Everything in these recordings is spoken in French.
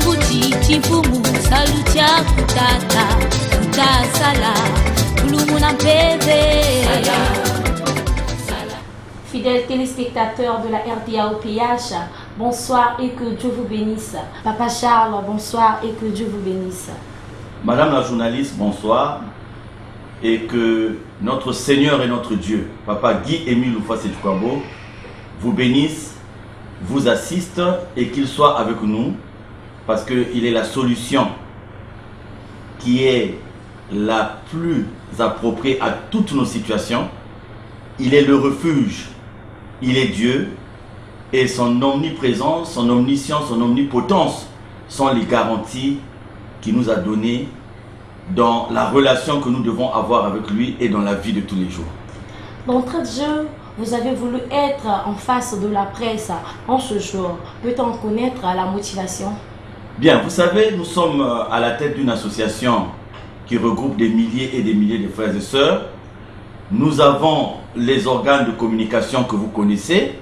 kuti chifumu salutia kutata kutasala kulumuna mpeve. Fidèles téléspectateurs de la RDA au PH, bonsoir et que Dieu vous bénisse. Papa Charles, bonsoir et que Dieu vous bénisse. Madame la journaliste, bonsoir et que notre Seigneur et notre Dieu, Papa Guy-Émile Oufouassétukwabo, vous bénisse, vous assiste et qu'il soit avec nous parce qu'il est la solution qui est la plus appropriée à toutes nos situations. Il est le refuge, il est Dieu et son omniprésence, son omniscience, son omnipotence sont les garanties qu'il nous a données dans la relation que nous devons avoir avec lui et dans la vie de tous les jours. D'entrée de jeu, vous avez voulu être en face de la presse en ce jour. Peut-on connaître la motivation? Bien, vous savez, nous sommes à la tête d'une association qui regroupe des milliers et des milliers de frères et sœurs. Nous avons les organes de communication que vous connaissez.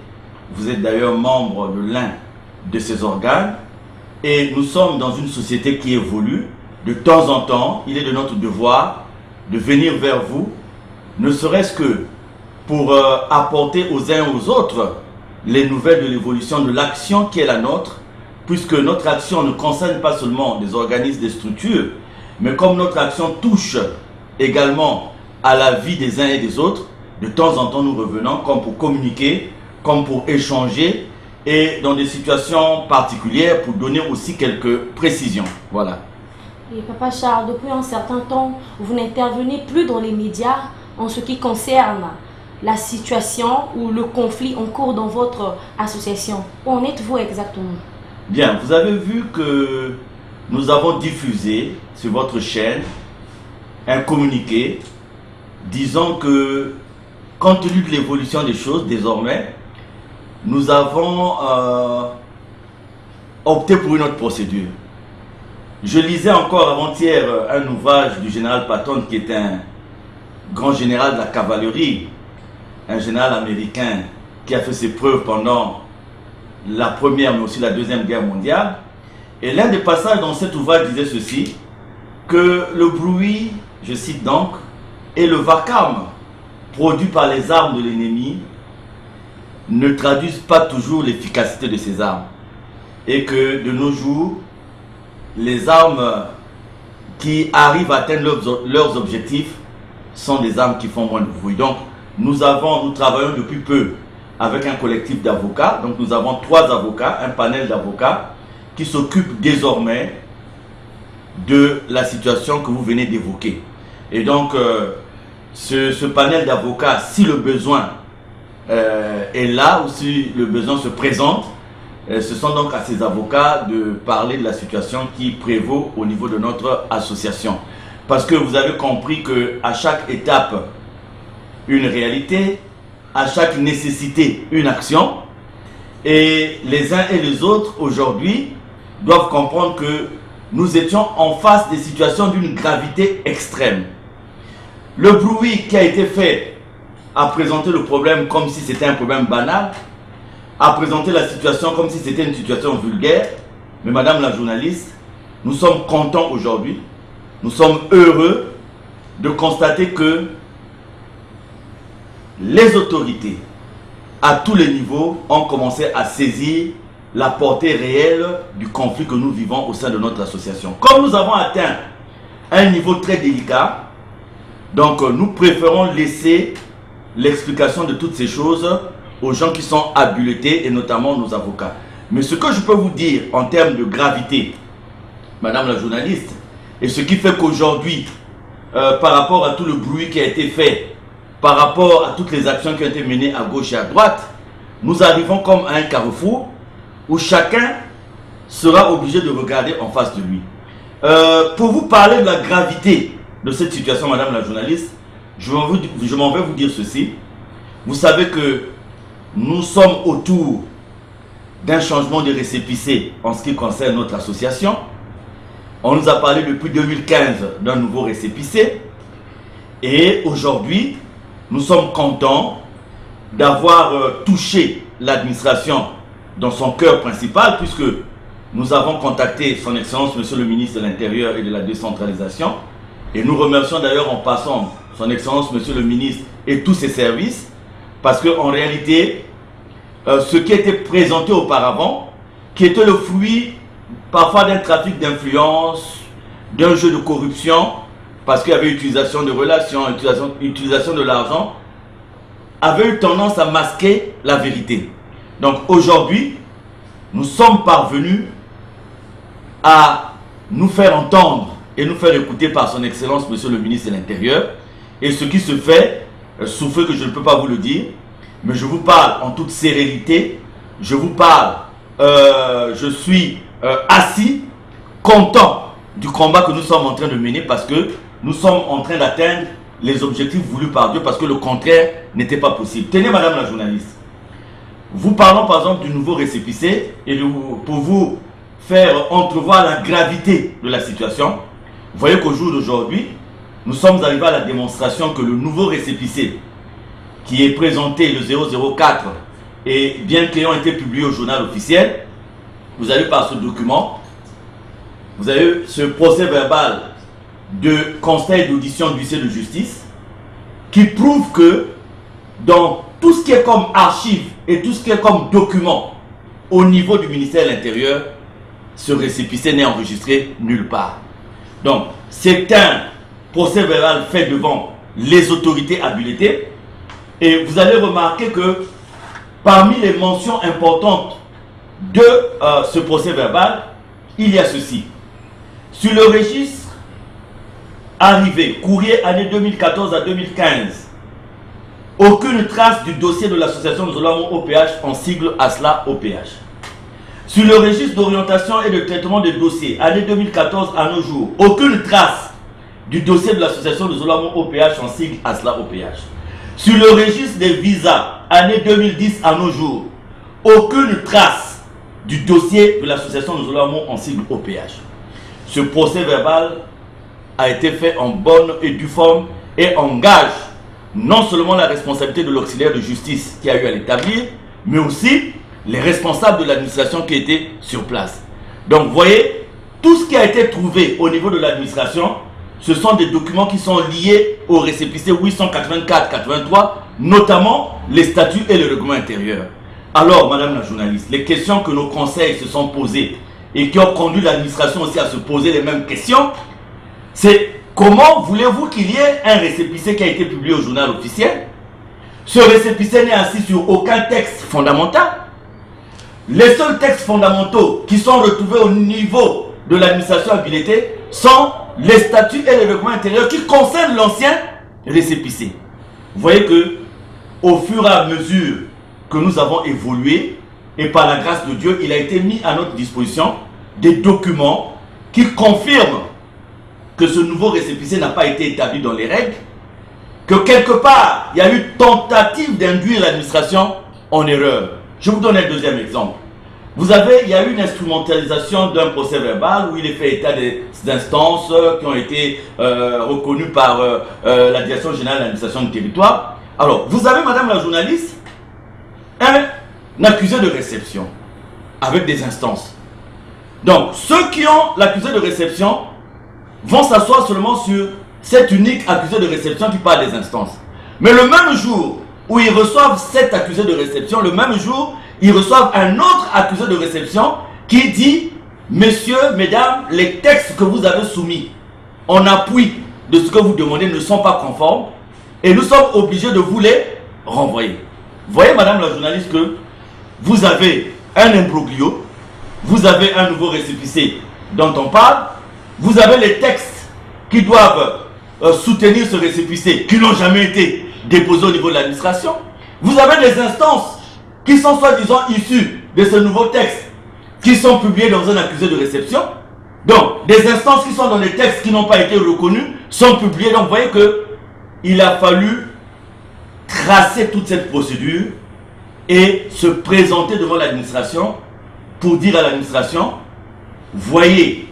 Vous êtes d'ailleurs membre de l'un de ces organes. Et nous sommes dans une société qui évolue. De temps en temps, il est de notre devoir de venir vers vous, ne serait-ce que pour apporter aux uns et aux autres les nouvelles de l'évolution de l'action qui est la nôtre, puisque notre action ne concerne pas seulement des organismes, des structures, mais comme notre action touche également à la vie des uns et des autres, de temps en temps nous revenons comme pour communiquer, comme pour échanger et dans des situations particulières pour donner aussi quelques précisions. Voilà. Et Papa Charles, depuis un certain temps, vous n'intervenez plus dans les médias en ce qui concerne la situation ou le conflit en cours dans votre association. Où en êtes-vous exactement? Bien, vous avez vu que nous avons diffusé sur votre chaîne un communiqué disant que, compte tenu de l'évolution des choses, désormais, nous avons opté pour une autre procédure. Je lisais encore avant-hier un ouvrage du général Patton, qui est un grand général de la cavalerie, un général américain qui a fait ses preuves pendant la première mais aussi la deuxième guerre mondiale. Et l'un des passages dans cet ouvrage disait ceci, que le bruit, je cite donc, et le vacarme produit par les armes de l'ennemi ne traduisent pas toujours l'efficacité de ces armes. Et que de nos jours, les armes qui arrivent à atteindre leurs objectifs sont des armes qui font moins de bruit. Donc, nous travaillons depuis peu avec un collectif d'avocats. Donc, nous avons 3 avocats, un panel d'avocats qui s'occupent désormais de la situation que vous venez d'évoquer. Et donc, ce panel d'avocats, si le besoin est là ou si le besoin se présente, ce sont donc à ces avocats de parler de la situation qui prévaut au niveau de notre association. Parce que vous avez compris qu'à chaque étape, une réalité, à chaque nécessité, une action. Et les uns et les autres, aujourd'hui, doivent comprendre que nous étions en face des situations d'une gravité extrême. Le bruit qui a été fait a présenté le problème comme si c'était un problème banal, a présenté la situation comme si c'était une situation vulgaire. Mais Madame la journaliste, nous sommes contents aujourd'hui, nous sommes heureux de constater que les autorités à tous les niveaux ont commencé à saisir la portée réelle du conflit que nous vivons au sein de notre association. Comme nous avons atteint un niveau très délicat, donc nous préférons laisser l'explication de toutes ces choses aux gens qui sont habilités et notamment nos avocats. Mais ce que je peux vous dire en termes de gravité, Madame la journaliste, et ce qui fait qu'aujourd'hui, par rapport à tout le bruit qui a été fait, par rapport à toutes les actions qui ont été menées à gauche et à droite, nous arrivons comme à un carrefour où chacun sera obligé de regarder en face de lui. Pour vous parler de la gravité de cette situation, Madame la journaliste, je m'en vais vous dire ceci. Vous savez que nous sommes autour d'un changement de récépissé en ce qui concerne notre association. On nous a parlé depuis 2015 d'un nouveau récépissé. Et aujourd'hui, nous sommes contents d'avoir touché l'administration dans son cœur principal, puisque nous avons contacté son Excellence Monsieur le ministre de l'Intérieur et de la Décentralisation. Et nous remercions d'ailleurs en passant son Excellence Monsieur le ministre et tous ses services. Parce qu'en réalité, ce qui était présenté auparavant, qui était le fruit parfois d'un trafic d'influence, d'un jeu de corruption, parce qu'il y avait utilisation de relations, utilisation de l'argent, avait eu tendance à masquer la vérité. Donc aujourd'hui, nous sommes parvenus à nous faire entendre et nous faire écouter par son Excellence Monsieur le ministre de l'Intérieur. Et ce qui se fait, souffrez que je ne peux pas vous le dire, mais je vous parle en toute sérénité, je vous parle, je suis assis, content du combat que nous sommes en train de mener parce que nous sommes en train d'atteindre les objectifs voulus par Dieu parce que le contraire n'était pas possible. Tenez madame la journaliste, vous parlons par exemple du nouveau récépissé et pour vous faire entrevoir la gravité de la situation. Vous voyez qu'au jour d'aujourd'hui, nous sommes arrivés à la démonstration que le nouveau récépissé qui est présenté le 004 et bien qu'ayant été publié au journal officiel, vous avez par ce document, vous avez ce procès verbal de conseil d'audition du huissier de justice qui prouve que dans tout ce qui est comme archive et tout ce qui est comme document au niveau du ministère de l'Intérieur, ce récépissé n'est enregistré nulle part. Donc, c'est un procès verbal fait devant les autorités habilitées et vous allez remarquer que parmi les mentions importantes de ce procès verbal, il y a ceci. Sur le registre arrivé, courrier année 2014 à 2015, aucune trace du dossier de l'association de Zolamo OPH en sigle ASLA OPH. Sur le registre d'orientation et de traitement des dossiers, année 2014 à nos jours, aucune trace du dossier de l'association de Zolamo OPH en sigle ASLA OPH. Sur le registre des visas, année 2010 à nos jours, aucune trace du dossier de l'association de Zolamo en sigle OPH. Ce procès verbal a été fait en bonne et due forme et engage non seulement la responsabilité de l'auxiliaire de justice qui a eu à l'établir, mais aussi les responsables de l'administration qui étaient sur place. Donc vous voyez, tout ce qui a été trouvé au niveau de l'administration, ce sont des documents qui sont liés au récépissé 884-83, notamment les statuts et le règlement intérieur. Alors, madame la journaliste, les questions que nos conseils se sont posées et qui ont conduit l'administration aussi à se poser les mêmes questions, c'est comment voulez-vous qu'il y ait un récépissé qui a été publié au journal officiel? Ce récépissé n'est assis sur aucun texte fondamental. Les seuls textes fondamentaux qui sont retrouvés au niveau de l'administration habilitée sont les statuts et les règlements intérieurs qui concernent l'ancien récépissé. Vous voyez que au fur et à mesure que nous avons évolué et par la grâce de Dieu, il a été mis à notre disposition des documents qui confirment que ce nouveau récépissé n'a pas été établi dans les règles, que quelque part, il y a eu tentative d'induire l'administration en erreur. Je vous donne un deuxième exemple. Il y a eu une instrumentalisation d'un procès verbal où il est fait état des instances qui ont été reconnues par la Direction générale de l'administration du territoire. Alors, vous avez, madame la journaliste, un accusé de réception avec des instances. Donc, ceux qui ont l'accusé de réception vont s'asseoir seulement sur cet unique accusé de réception qui parle des instances. Mais le même jour où ils reçoivent cet accusé de réception, le même jour, ils reçoivent un autre accusé de réception qui dit « Messieurs, mesdames, les textes que vous avez soumis en appui de ce que vous demandez ne sont pas conformes et nous sommes obligés de vous les renvoyer. » Vous voyez, madame la journaliste, que vous avez un imbroglio, vous avez un nouveau récépissé dont on parle, vous avez les textes qui doivent soutenir ce récépissé qui n'ont jamais été déposés au niveau de l'administration. Vous avez des instances qui sont soi-disant issues de ce nouveau texte qui sont publiés dans un accusé de réception. Donc, des instances qui sont dans des textes qui n'ont pas été reconnus sont publiés. Donc, vous voyez qu'il a fallu tracer toute cette procédure et se présenter devant l'administration pour dire à l'administration, voyez,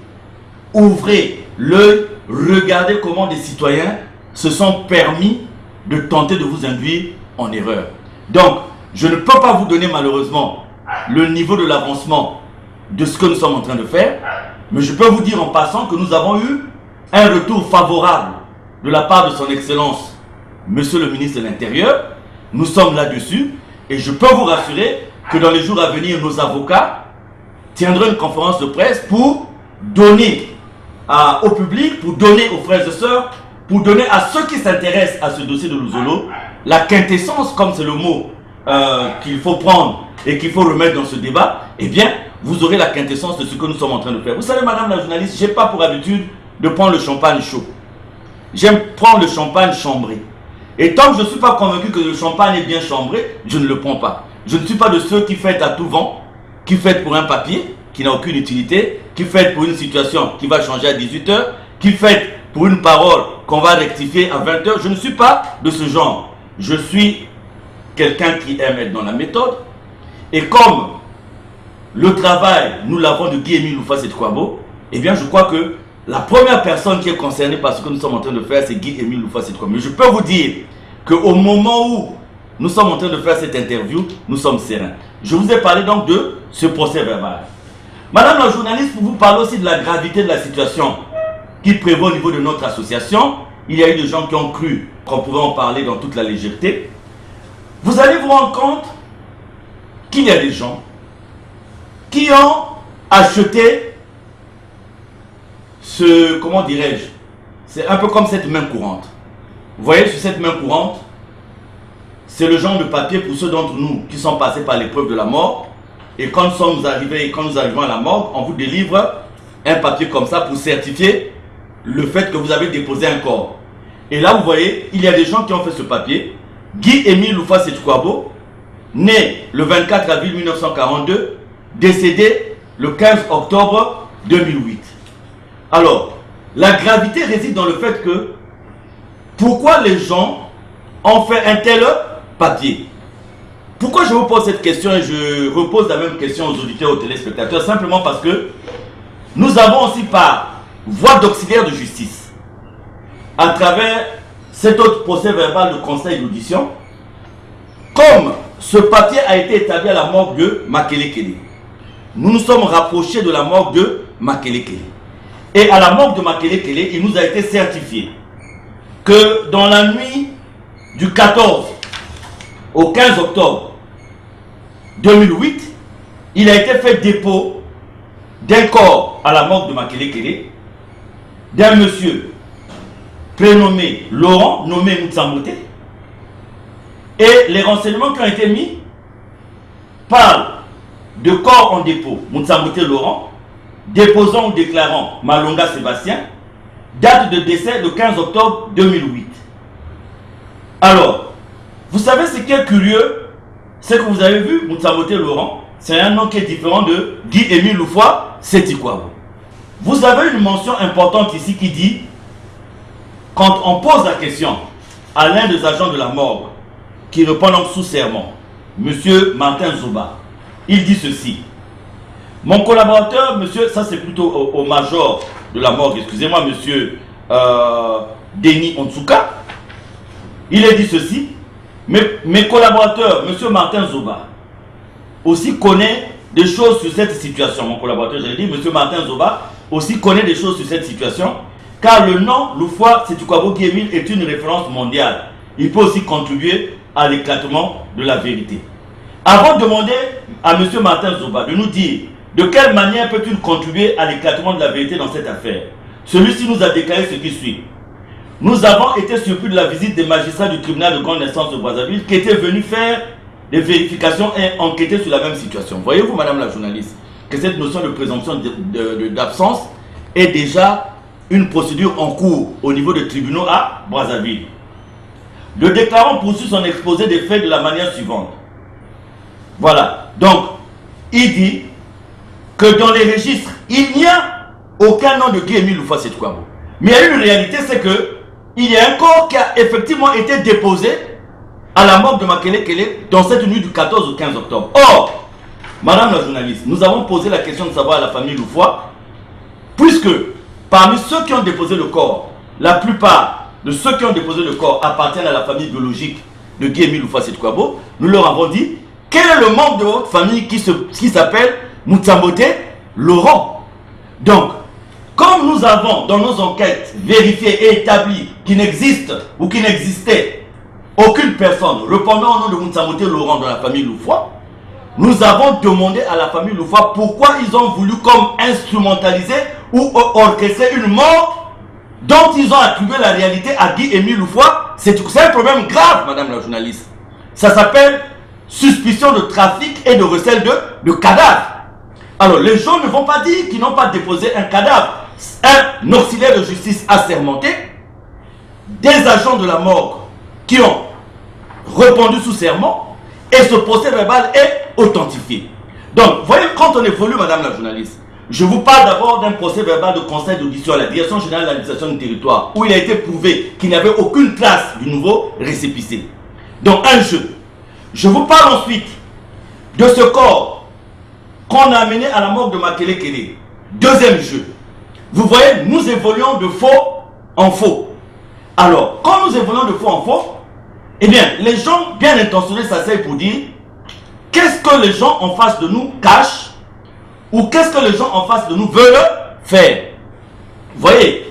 ouvrez l'œil, regardez comment des citoyens se sont permis de tenter de vous induire en erreur. Donc, je ne peux pas vous donner malheureusement le niveau de l'avancement de ce que nous sommes en train de faire, mais je peux vous dire en passant que nous avons eu un retour favorable de la part de son Excellence, Monsieur le ministre de l'Intérieur. Nous sommes là-dessus et je peux vous rassurer que dans les jours à venir, nos avocats tiendront une conférence de presse pour donner au public, pour donner aux frères et sœurs, pour donner à ceux qui s'intéressent à ce dossier de Luzolo la quintessence, comme c'est le mot qu'il faut prendre et qu'il faut remettre dans ce débat. Eh bien, vous aurez la quintessence de ce que nous sommes en train de faire. Vous savez, madame la journaliste, je n'ai pas pour habitude de prendre le champagne chaud. J'aime prendre le champagne chambré. Et tant que je ne suis pas convaincu que le champagne est bien chambré, je ne le prends pas. Je ne suis pas de ceux qui fêtent à tout vent, qui fêtent pour un papier qui n'a aucune utilité, qui fêtent pour une situation qui va changer à 18 h, qui fêtent pour une parole qu'on va rectifier à 20 h. Je ne suis pas de ce genre. Je suis quelqu'un qui aime être dans la méthode. Et comme le travail, nous l'avons de Guy-Émile Loufa-Setkouabo, eh bien je crois que la première personne qui est concernée par ce que nous sommes en train de faire, c'est Guy-Émile Loufa-Setkouabo. Mais je peux vous dire qu'au moment où nous sommes en train de faire cette interview, nous sommes sereins. Je vous ai parlé donc de ce procès verbal. Madame la journaliste, pour vous parler aussi de la gravité de la situation qui prévaut au niveau de notre association, il y a eu des gens qui ont cru qu'on pouvait en parler dans toute la légèreté. Vous allez vous rendre compte qu'il y a des gens qui ont acheté ce, comment dirais-je, c'est un peu comme cette main courante. Vous voyez, sur cette main courante, c'est le genre de papier pour ceux d'entre nous qui sont passés par l'épreuve de la mort. Et quand nous sommes arrivés, quand nous arrivons à la mort, on vous délivre un papier comme ça pour certifier le fait que vous avez déposé un corps. Et là, vous voyez, il y a des gens qui ont fait ce papier. Guy-Émile Loufa-Setkouabo, né le 24 avril 1942, décédé le 15 octobre 2008. Alors, la gravité réside dans le fait que pourquoi les gens ont fait un tel papier? Pourquoi je vous pose cette question et je repose la même question aux auditeurs, aux téléspectateurs? Simplement parce que nous avons aussi par voie d'auxiliaire de justice, à travers cet autre procès verbal de conseil d'audition, comme ce papier a été établi à la morgue de Makelekele, nous nous sommes rapprochés de la morgue de Makelekele. Et à la morgue de Makelekele, il nous a été certifié que dans la nuit du 14 au 15 octobre 2008, il a été fait dépôt d'un corps à la morgue de Makelekele, d'un monsieur prénommé Laurent, nommé Moutsambote, et les renseignements qui ont été mis parlent de corps en dépôt, Moutsambote Laurent, déposant ou déclarant Malonga Sébastien, date de décès le 15 octobre 2008. Alors, vous savez ce qui est curieux, c'est que vous avez vu Moutsambote Laurent, c'est un nom qui est différent de Guy-Émile Loufa-Setkouabo. Vous avez une mention importante ici qui dit, quand on pose la question à l'un des agents de la morgue, qui répond donc sous serment, monsieur Martin Zoba, il dit ceci: mon collaborateur, monsieur, ça c'est plutôt au major de la morgue, excusez-moi, monsieur Denis Onsuka, il a dit ceci: mes collaborateurs, monsieur Martin Zoba, aussi connaît des choses sur cette situation. Mon collaborateur, j'ai dit, monsieur Martin Zoba, aussi connaît des choses sur cette situation, car le nom Loufa-Setkouabo Guy-Émile est une référence mondiale. Il peut aussi contribuer à l'éclatement de la vérité. Avant de demander à monsieur Martin Zoba de nous dire de quelle manière peut-il contribuer à l'éclatement de la vérité dans cette affaire, celui-ci nous a déclaré ce qui suit. Nous avons été surpris de la visite des magistrats du tribunal de grande instance de Brazzaville qui étaient venus faire des vérifications et enquêter sur la même situation. Voyez-vous, madame la journaliste, que cette notion de présomption d'absence est déjà une procédure en cours au niveau des tribunaux à Brazzaville. Le déclarant poursuit son exposé des faits de la manière suivante. Voilà. Donc, il dit que dans les registres, il n'y a aucun nom de Guy-Émile Loufa-Setkouabo. Mais il y a une réalité, c'est que il y a un corps qui a effectivement été déposé à la morgue de Makelekele dans cette nuit du 14 au 15 octobre. Or, madame la journaliste, nous avons posé la question de savoir à la famille Loufoua, puisque parmi ceux qui ont déposé le corps, la plupart de ceux qui ont déposé le corps appartiennent à la famille biologique de Guy-Émile Loufa-Setkouabo, nous leur avons dit quel est le membre de votre famille qui s'appelle Moutsambote Laurent. Donc, comme nous avons dans nos enquêtes vérifié et établi qu'il n'existe ou qu'il n'existait aucune personne répondant au nom de Moutsamoté Laurent dans la famille Loufoy, nous avons demandé à la famille Loufoy pourquoi ils ont voulu comme instrumentaliser ou orchestrer une mort dont ils ont attribué la réalité à Guy-Émile Loufoy. C'est un problème grave, madame la journaliste. Ça s'appelle suspicion de trafic et de recel de cadavres. Alors, les gens ne vont pas dire qu'ils n'ont pas déposé un cadavre. Un auxiliaire de justice assermenté, des agents de la morgue qui ont répondu sous serment, et ce procès verbal est authentifié. Donc, voyez, quand on évolue, madame la journaliste, je vous parle d'abord d'un procès verbal de conseil d'audition à la Direction générale de l'administration du territoire, où il a été prouvé qu'il n'y avait aucune trace du nouveau récépissé. Donc, un jeu. Je vous parle ensuite de ce corps qu'on a amené à la morgue de Makele-Kele. Deuxième jeu. Vous voyez, nous évoluons de faux en faux. Alors, quand nous évoluons de faux en faux, eh bien, les gens bien intentionnés s'asseyent pour dire qu'est-ce que les gens en face de nous cachent ou qu'est-ce que les gens en face de nous veulent faire. Vous voyez,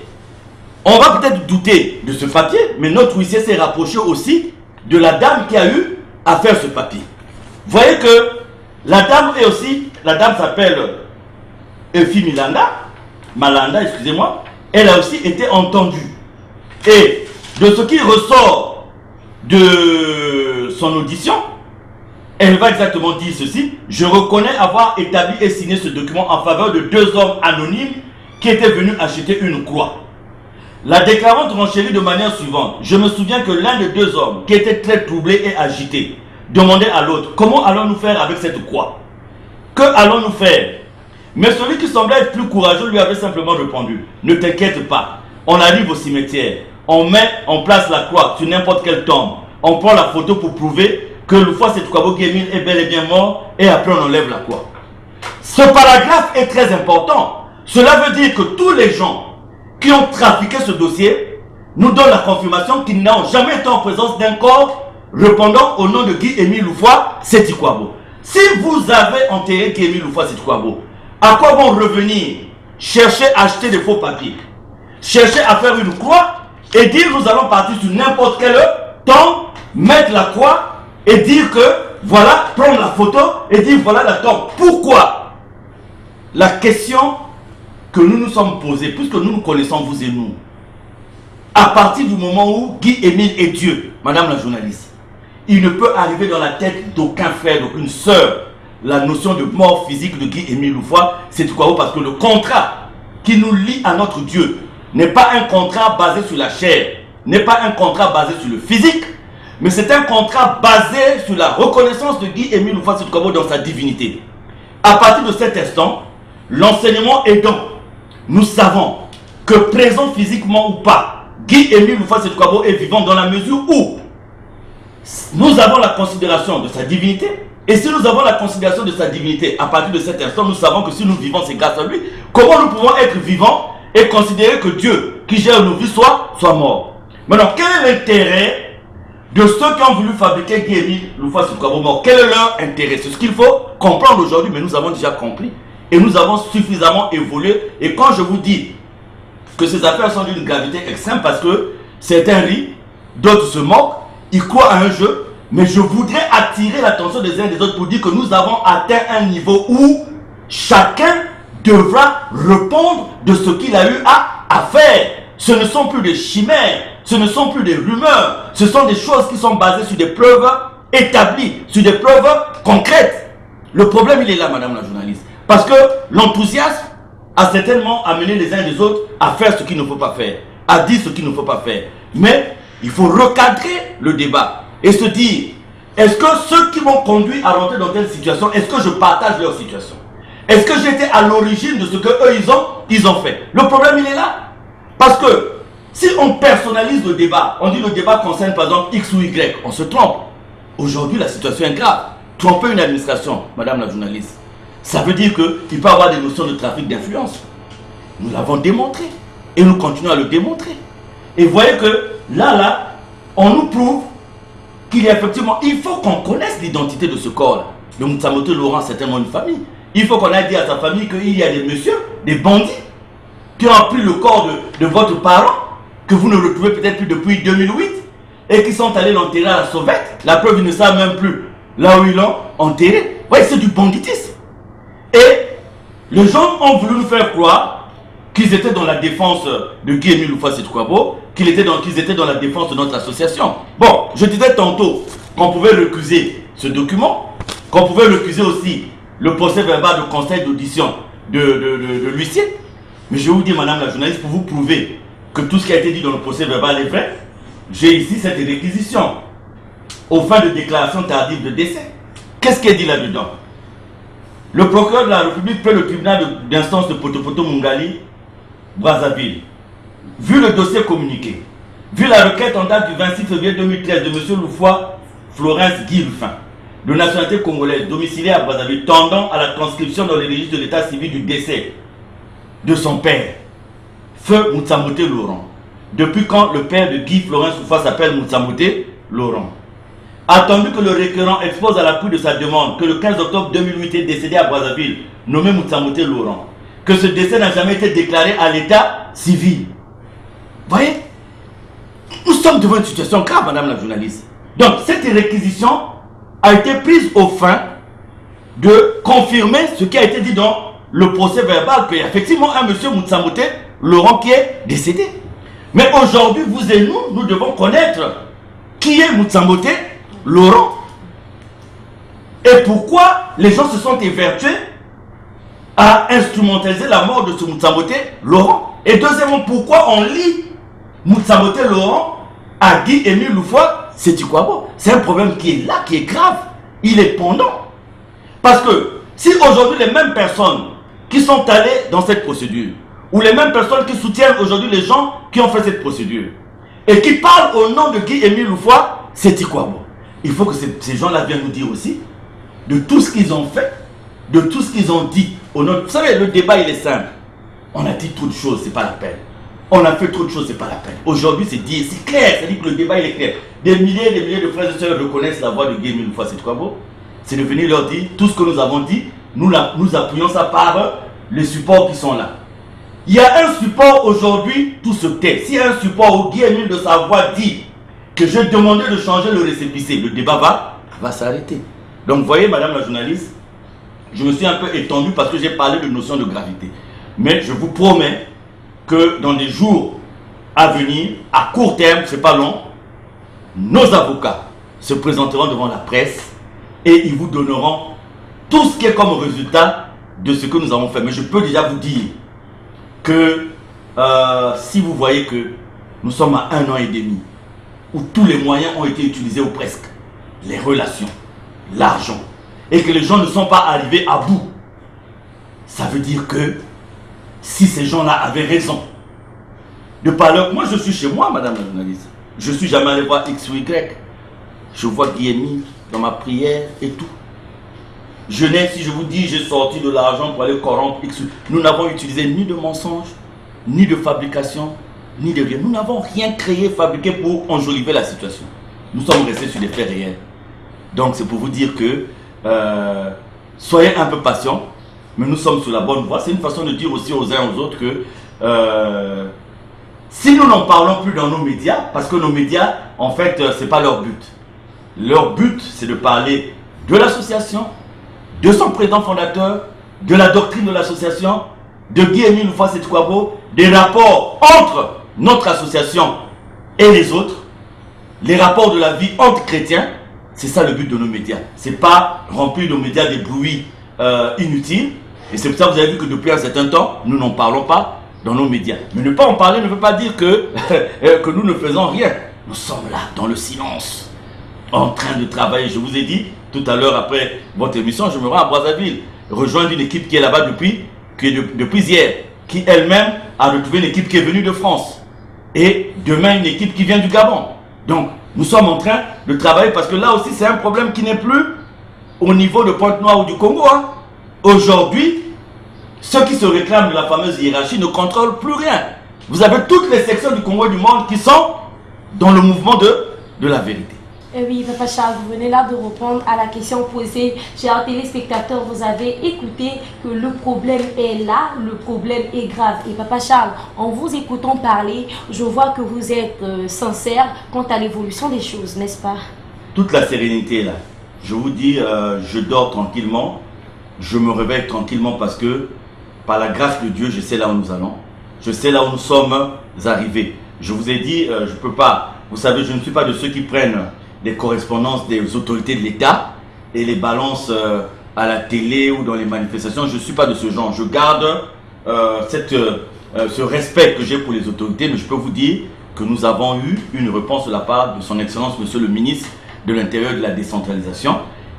on va peut-être douter de ce papier, mais notre huissier s'est rapproché aussi de la dame qui a eu à faire ce papier. Vous voyez que la dame est aussi, la dame s'appelle Efi Malanda, excusez-moi, elle a aussi été entendue. Et de ce qui ressort de son audition, elle va exactement dire ceci: je reconnais avoir établi et signé ce document en faveur de 2 hommes anonymes qui étaient venus acheter une croix. La déclarante renchérit de manière suivante: je me souviens que l'un des 2 hommes, qui était très troublé et agité, demandait à l'autre: comment allons-nous faire avec cette croix? Que allons-nous faire? Mais celui qui semblait être plus courageux lui avait simplement répondu: ne t'inquiète pas, on arrive au cimetière, on met en place la croix sur n'importe quelle tombe, on prend la photo pour prouver que Loufoy Setukwabo Guy-Émile est bel et bien mort, et après on enlève la croix. Ce paragraphe est très important. Cela veut dire que tous les gens qui ont trafiqué ce dossier nous donnent la confirmation qu'ils n'ont jamais été en présence d'un corps répondant au nom de Guy-Émile Loufoy Setukwabo. Si vous avez enterré Guy-Émile Loufoy Setukwabo, à quoi vont revenir chercher à acheter des faux papiers, chercher à faire une croix et dire nous allons partir sur n'importe quel tombe, mettre la croix et dire que voilà, prendre la photo et dire voilà la tombe. Pourquoi? La question que nous nous sommes posées, puisque nous nous connaissons vous et nous, à partir du moment où Guy-Émile est Dieu, madame la journaliste, il ne peut arriver dans la tête d'aucun frère, d'aucune sœur, la notion de mort physique de Guy-Émile Loufoy Setukwabo, parce que le contrat qui nous lie à notre Dieu n'est pas un contrat basé sur la chair, n'est pas un contrat basé sur le physique, mais c'est un contrat basé sur la reconnaissance de Guy-Émile Loufoy Setukwabo dans sa divinité. À partir de cet instant, l'enseignement aidant, nous savons que présent physiquement ou pas, Guy-Émile Loufoy Setukwabo est vivant dans la mesure où nous avons la considération de sa divinité. Et si nous avons la considération de sa divinité, à partir de cet instant, nous savons que si nous vivons, c'est grâce à lui. Comment nous pouvons être vivants et considérer que Dieu, qui gère nos vies, soit mort? Maintenant, quel est l'intérêt de ceux qui ont voulu fabriquer Guy-Émile Loufoy Setukwabo mort? Quel est leur intérêt? C'est ce qu'il faut comprendre aujourd'hui, mais nous avons déjà compris. Et nous avons suffisamment évolué. Et quand je vous dis que ces affaires sont d'une gravité extrême, parce que certains rient, d'autres se moquent, ils croient à un jeu. Mais je voudrais attirer l'attention des uns et des autres pour dire que nous avons atteint un niveau où chacun devra répondre de ce qu'il a eu à faire. Ce ne sont plus des chimères, ce ne sont plus des rumeurs, ce sont des choses qui sont basées sur des preuves établies, sur des preuves concrètes. Le problème, il est là, madame la journaliste. Parce que l'enthousiasme a certainement amené les uns et les autres à faire ce qu'il ne faut pas faire, à dire ce qu'il ne faut pas faire. Mais il faut recadrer le débat et se dire, est-ce que ceux qui m'ont conduit à rentrer dans telle situation, est-ce que je partage leur situation? Est-ce que j'étais à l'origine de ce que eux ils ont fait? Le problème, il est là. Parce que si on personnalise le débat, on dit le débat concerne par exemple X ou Y, on se trompe. Aujourd'hui, la situation est grave. Tromper une administration, madame la journaliste, ça veut dire qu'il peut y avoir des notions de trafic d'influence. Nous l'avons démontré. Et nous continuons à le démontrer. Et vous voyez que là, on nous prouve qu'il y a effectivement, il faut qu'on connaisse l'identité de ce corps-là. Le Moutsamoté Laurent, c'est certainement une famille. il faut qu'on aille dire à sa famille qu'il y a des messieurs, des bandits, qui ont pris le corps de votre parent, que vous ne retrouvez peut-être plus depuis 2008, et qui sont allés l'enterrer à la sauvette. La preuve, ils ne savent même plus là où ils l'ont enterré. Oui, c'est du banditisme. Et les gens ont voulu nous faire croire qu'ils étaient dans la défense de Guy-Émile Houphouët-Boigny, qu'ils étaient dans la défense de notre association. Bon, je disais tantôt qu'on pouvait recuser ce document, qu'on pouvait recuser aussi le procès verbal de conseil d'audition de l'huissier. Mais je vais vous dire, madame la journaliste, pour vous prouver que tout ce qui a été dit dans le procès verbal est vrai, j'ai ici cette réquisition aux fins de déclaration tardive de décès. Qu'est-ce qui est dit là-dedans? Le procureur de la République fait le tribunal d'instance de Potopoto Mungali, Brazzaville. Vu le dossier communiqué, vu la requête en date du 26 février 2013 de M. Loufoua Florence Guy Rufin, de nationalité congolaise, domicilié à Brazzaville, tendant à la transcription dans les registres de l'état civil du décès de son père, Feu Moutsamote Laurent. Depuis quand le père de Guy Florence Loufoua s'appelle Moutsamote Laurent? Attendu que le requérant expose à l'appui de sa demande que le 15 octobre 2008 est décédé à Brazzaville, nommé Moutsamote Laurent, que ce décès n'a jamais été déclaré à l'état civil. Voyez, nous sommes devant une situation grave, madame la journaliste. Donc, cette réquisition a été prise aux fins de confirmer ce qui a été dit dans le procès verbal, qu'il y a effectivement un monsieur Moutsamote Laurent qui est décédé. Mais aujourd'hui, vous et nous devons connaître qui est Moutsamote Laurent et pourquoi les gens se sont évertués à instrumentaliser la mort de ce Moutsamote Laurent. Et deuxièmement, pourquoi on lie Moutsamote Laurent à Guy-Émile Houphouët-Boigny. C'est un problème qui est là, qui est grave. Il est pendant. Parce que si aujourd'hui les mêmes personnes qui sont allées dans cette procédure, ou les mêmes personnes qui soutiennent aujourd'hui les gens qui ont fait cette procédure, et qui parlent au nom de Guy-Émile Houphouët-Boigny, il faut que ces gens-là viennent nous dire aussi de tout ce qu'ils ont fait, de tout ce qu'ils ont dit. Vous savez, le débat, il est simple. On a dit trop de choses, c'est pas la peine. On a fait trop de choses, c'est pas la peine. Aujourd'hui, c'est dit, c'est clair, c'est-à-dire que le débat, il est clair. Des milliers de frères et sœurs reconnaissent la voix de Guy-Émile Houphouët-Boigny. C'est de venir leur dire tout ce que nous avons dit, nous appuyons ça par les supports qui sont là. Il y a un support aujourd'hui, tout se tait. S'il y a un support où Guy-Émile de sa voix dit que j'ai demandé de changer le récépissé, le débat va s'arrêter. Donc, voyez, madame la journaliste, je me suis un peu étendu parce que j'ai parlé de notion de gravité. Mais je vous promets que dans les jours à venir, à court terme, c'est pas long, nos avocats se présenteront devant la presse et ils vous donneront tout ce qui est comme résultat de ce que nous avons fait. Mais je peux déjà vous dire que si vous voyez que nous sommes à 1 an et demi, où tous les moyens ont été utilisés ou presque, les relations, l'argent, et que les gens ne sont pas arrivés à bout, ça veut dire que si ces gens-là avaient raison de parler, moi je suis chez moi, madame la journaliste, je ne suis jamais allé voir X ou Y, je vois Guy-Émile dans ma prière et tout. Je n'ai, si je vous dis, j'ai sorti de l'argent pour aller corrompre X ou Y, nous n'avons utilisé ni de mensonges, ni de fabrication, ni de rien. Nous n'avons rien créé, fabriqué pour enjoliver la situation. Nous sommes restés sur des faits réels. Donc c'est pour vous dire que soyez un peu patients, mais nous sommes sur la bonne voie. C'est une façon de dire aussi aux uns aux autres que si nous n'en parlons plus dans nos médias, parce que nos médias, en fait, ce n'est pas leur but. Leur but, c'est de parler de l'association, de son président fondateur, de la doctrine de l'association, de Guy-Émile Houphouët-Boigny, des rapports entre notre association et les autres, les rapports de la vie entre chrétiens. C'est ça le but de nos médias. Ce n'est pas remplir nos médias des bruits inutiles. Et c'est pour ça que vous avez vu que depuis un certain temps, nous n'en parlons pas dans nos médias. Mais ne pas en parler ne veut pas dire que, que nous ne faisons rien. Nous sommes là, dans le silence, en train de travailler. Je vous ai dit, tout à l'heure, après votre émission, je me rends à Brazzaville, rejoindre une équipe qui est là-bas depuis hier, qui elle-même a retrouvé une équipe qui est venue de France. Et demain, une équipe qui vient du Gabon. Donc, nous sommes en train de travailler parce que là aussi, c'est un problème qui n'est plus au niveau de Pointe-Noire ou du Congo. Hein. Aujourd'hui, ceux qui se réclament de la fameuse hiérarchie ne contrôlent plus rien. Vous avez toutes les sections du Congo et du monde qui sont dans le mouvement de la vérité. Eh oui, Papa Charles, vous venez là de répondre à la question posée. Chers téléspectateurs, vous avez écouté que le problème est là, le problème est grave. Et Papa Charles, en vous écoutant parler, je vois que vous êtes sincère quant à l'évolution des choses, n'est-ce pas? Toute la sérénité là. Je vous dis, je dors tranquillement, je me réveille tranquillement parce que par la grâce de Dieu, je sais là où nous allons. Je sais là où nous sommes arrivés. Je vous ai dit, je ne peux pas. Vous savez, je ne suis pas de ceux qui prennent les correspondances des autorités de l'État et les balancent à la télé ou dans les manifestations. Je ne suis pas de ce genre. Je garde ce respect que j'ai pour les autorités, mais je peux vous dire que nous avons eu une réponse de la part de son Excellence, Monsieur le Ministre de l'Intérieur et de la Décentralisation.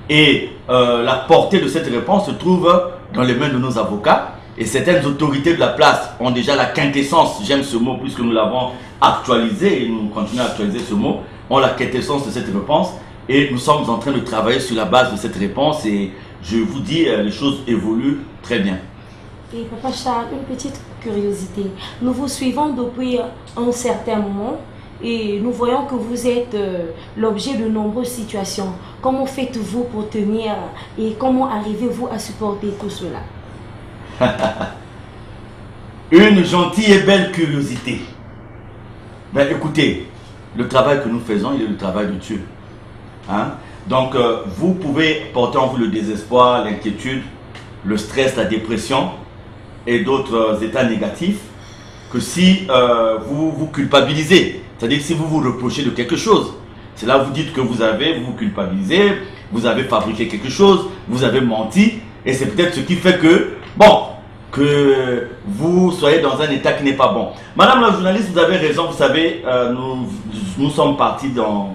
Et la portée de cette réponse se trouve dans les mains de nos avocats. Et certaines autorités de la place ont déjà la quintessence, j'aime ce mot puisque nous l'avons actualisé et nous continuons à actualiser ce mot, ont la quintessence de cette réponse et nous sommes en train de travailler sur la base de cette réponse et je vous dis, les choses évoluent très bien. Et Papa Charles, une petite curiosité. Nous vous suivons depuis un certain moment et nous voyons que vous êtes l'objet de nombreuses situations. Comment faites-vous pour tenir et comment arrivez-vous à supporter tout cela? Une gentille et belle curiosité. Ben écoutez, le travail que nous faisons, il est le travail de Dieu. Hein? Donc, vous pouvez porter en vous le désespoir, l'inquiétude, le stress, la dépression et d'autres états négatifs que si vous vous culpabilisez. C'est-à-dire que si vous vous reprochez de quelque chose, c'est là où vous dites que vous vous culpabilisez, vous avez fabriqué quelque chose, vous avez menti et c'est peut-être ce qui fait que, bon, que vous soyez dans un état qui n'est pas bon. Madame la journaliste, vous avez raison, vous savez, nous sommes partis dans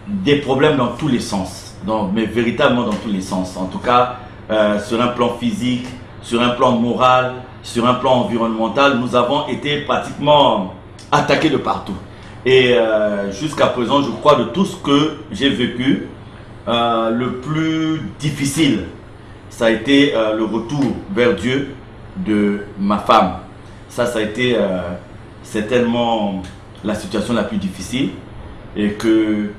des problèmes dans tous les sens, mais véritablement dans tous les sens. En tout cas, sur un plan physique, sur un plan moral, sur un plan environnemental, nous avons été pratiquement attaqués de partout. Et jusqu'à présent, je crois de tout ce que j'ai vécu, le plus difficile, ça a été le retour vers Dieu de ma femme. Ça a été certainement la situation la plus difficile et que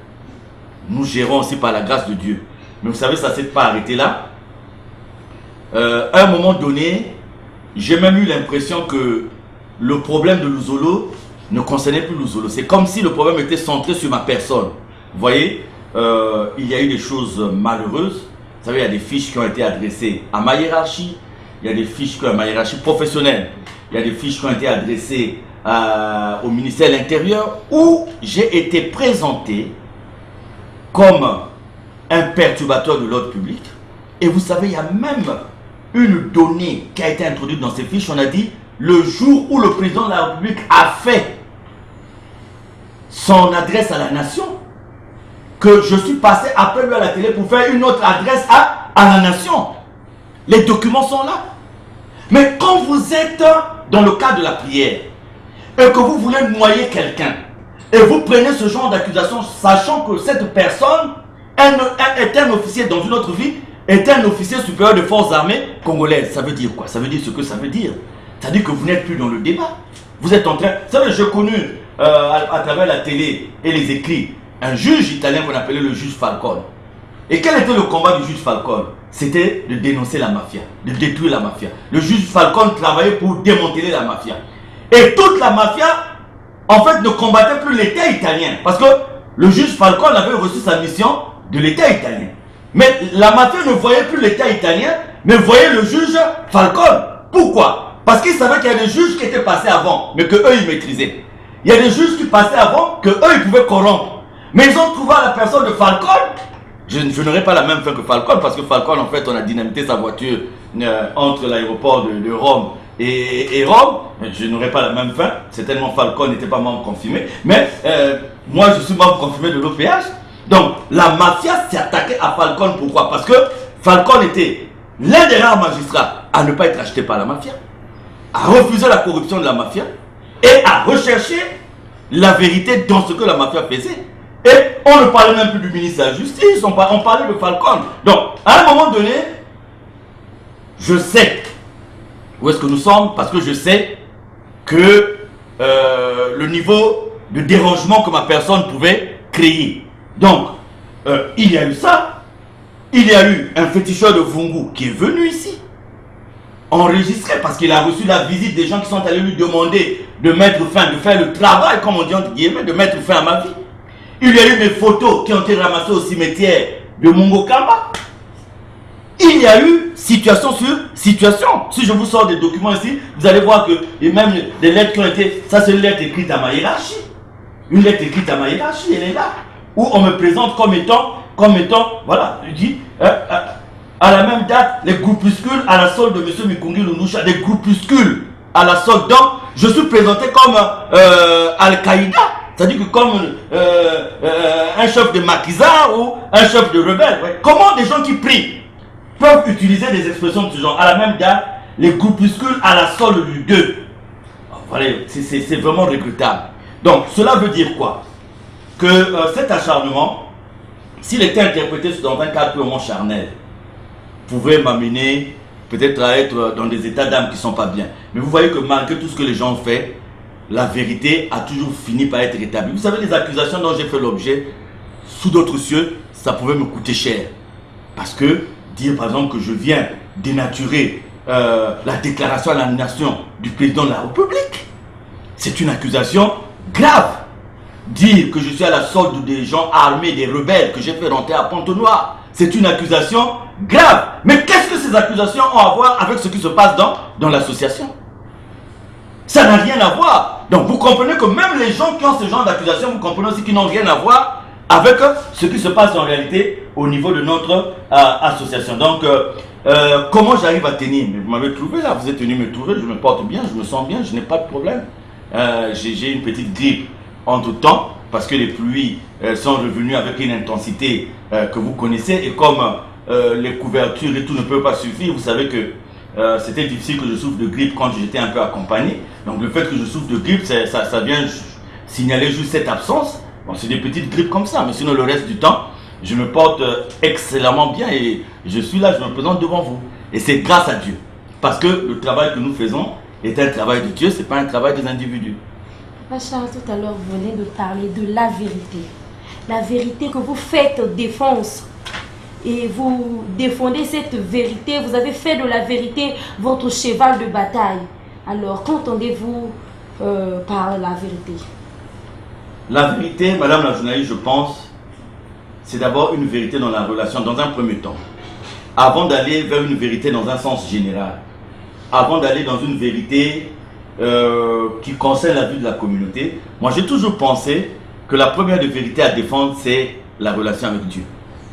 nous gérons aussi par la grâce de Dieu. Mais vous savez, ça ne s'est pas arrêté là. À un moment donné, j'ai même eu l'impression que le problème de Luzolo ne concernait plus Luzolo. C'est comme si le problème était centré sur ma personne. Vous voyez, il y a eu des choses malheureuses. Vous savez, il y a des fiches qui ont été adressées à ma hiérarchie, il y a des fiches à ma hiérarchie professionnelle, il y a des fiches qui ont été adressées au ministère de l'Intérieur où j'ai été présenté comme un perturbateur de l'ordre public. Et vous savez, il y a même une donnée qui a été introduite dans ces fiches. On a dit, le jour où le président de la République a fait son adresse à la nation, que je suis passé après lui à la télé pour faire une autre adresse à la nation. Les documents sont là. Mais quand vous êtes dans le cadre de la prière et que vous voulez noyer quelqu'un et vous prenez ce genre d'accusation sachant que cette personne est un officier dans une autre vie, est un officier supérieur de forces armées congolaises, ça veut dire quoi? Ça veut dire ce que ça veut dire. Ça veut dire que vous n'êtes plus dans le débat. Vous êtes en train... Vous savez, j'ai connu à travers la télé et les écrits un juge italien qu'on appelait le juge Falcone. Et quel était le combat du juge Falcone? C'était de dénoncer la mafia, de détruire la mafia. Le juge Falcone travaillait pour démanteler la mafia. Et toute la mafia, en fait, ne combattait plus l'État italien. Parce que le juge Falcone avait reçu sa mission de l'État italien. Mais la mafia ne voyait plus l'État italien, mais voyait le juge Falcone. Pourquoi? Parce qu'ils savaient qu'il y a des juges qui étaient passés avant, mais que eux ils maîtrisaient. Il y a des juges qui passaient avant, que eux ils pouvaient corrompre. Mais ils ont trouvé la personne de Falcone. Je n'aurai pas la même fin que Falcone, parce que Falcone, en fait, on a dynamité sa voiture entre l'aéroport de Rome et Rome. Je n'aurai pas la même fin. Certainement, Falcone n'était pas membre confirmé. Mais moi, je suis membre confirmé de l'OPH. Donc, la mafia s'est attaquée à Falcone. Pourquoi? Parce que Falcone était l'un des rares magistrats à ne pas être acheté par la mafia, à refuser la corruption de la mafia et à rechercher la vérité dans ce que la mafia faisait. Et on ne parlait même plus du ministre de la Justice, on parlait de Falcone. Donc, à un moment donné, je sais où est-ce que nous sommes, parce que je sais que le niveau de dérangement que ma personne pouvait créer Donc, il y a eu ça. Il y a eu un féticheur de Vungu qui est venu ici, enregistré, parce qu'il a reçu la visite des gens qui sont allés lui demander de mettre fin, de faire le travail, comme on dit entre guillemets, de mettre fin à ma vie. Il y a eu des photos qui ont été ramassées au cimetière de Mungokamba. Il y a eu situation sur situation. Si je vous sors des documents ici, vous allez voir que, et même des lettres qui ont été, ça c'est une lettre écrite à ma hiérarchie. Une lettre écrite à ma hiérarchie, elle est là. Où on me présente comme étant, voilà, je dis, à la même date, les groupuscules à la solde de M. Mikungi Lunusha, des groupuscules à la solde. Donc, je suis présenté comme Al-Qaïda. C'est-à-dire que comme un chef de maquisard ou un chef de rebelle. Ouais. Comment des gens qui prient peuvent utiliser des expressions de ce genre? À la même date, les groupuscules à la solde du 2. Voilà, c'est vraiment regrettable. Donc, cela veut dire quoi? Que cet acharnement, s'il était interprété dans un cadre purement charnel, pouvait m'amener peut-être à être dans des états d'âme qui ne sont pas bien. Mais vous voyez que malgré tout ce que les gens ont fait, la vérité a toujours fini par être rétablie. Vous savez, les accusations dont j'ai fait l'objet, sous d'autres cieux, ça pouvait me coûter cher. Parce que dire par exemple que je viens dénaturer la déclaration à la nation du président de la République, c'est une accusation grave. Dire que je suis à la solde des gens armés, des rebelles que j'ai fait rentrer à Pont-au-Noir, c'est une accusation grave. Mais qu'est-ce que ces accusations ont à voir avec ce qui se passe dans l'association? Ça n'a rien à voir. Donc vous comprenez que même les gens qui ont ce genre d'accusation, vous comprenez aussi qu'ils n'ont rien à voir avec ce qui se passe en réalité au niveau de notre association. Donc comment j'arrive à tenir? Vous m'avez trouvé là, vous êtes venu me trouver, je me porte bien, je me sens bien, je n'ai pas de problème. J'ai une petite grippe entre temps parce que les pluies sont revenues avec une intensité que vous connaissez, et comme les couvertures et tout ne peuvent pas suffire, vous savez que c'était difficile que je souffre de grippe quand j'étais un peu accompagné. Donc le fait que je souffre de grippe, ça vient signaler juste cette absence. Bon, c'est des petites grippes comme ça, mais sinon le reste du temps, je me porte excellemment bien et je suis là, je me présente devant vous. Et c'est grâce à Dieu. Parce que le travail que nous faisons est un travail de Dieu, ce n'est pas un travail des individus. Papa Charles, tout à l'heure, vous venez de parler de la vérité. La vérité que vous faites défense. Et vous défendez cette vérité, vous avez fait de la vérité votre cheval de bataille. Alors, qu'entendez-vous par la vérité? La vérité, madame la journaliste, je pense, c'est d'abord une vérité dans la relation, dans un premier temps. Avant d'aller vers une vérité dans un sens général, avant d'aller dans une vérité qui concerne la vie de la communauté, moi j'ai toujours pensé que la première de vérité à défendre, c'est la relation avec Dieu.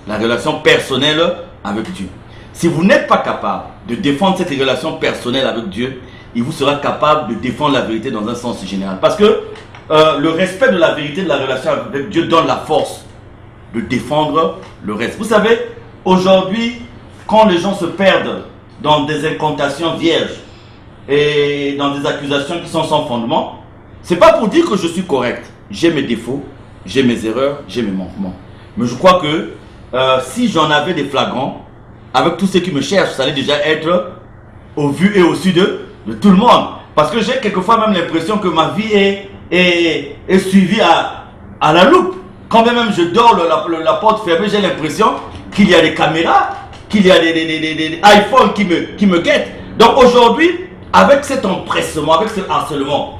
La relation personnelle avec Dieu. Si vous n'êtes pas capable de défendre cette relation personnelle avec Dieu, il vous sera capable de défendre la vérité dans un sens général. Parce que le respect de la vérité de la relation avec Dieu donne la force de défendre le reste. Vous savez, aujourd'hui, quand les gens se perdent dans des incantations vierges et dans des accusations qui sont sans fondement, c'est pas pour dire que je suis correct. J'ai mes défauts, j'ai mes erreurs, j'ai mes manquements. Mais je crois que si j'en avais des flagrants, avec tous ceux qui me cherchent, ça allait déjà être au vu et au su de tout le monde. Parce que j'ai quelquefois même l'impression que ma vie est suivie à la loupe. Quand même je dors la porte fermée, j'ai l'impression qu'il y a des caméras, qu'il y a des iPhones qui me guettent. Donc aujourd'hui, avec cet empressement, avec ce harcèlement,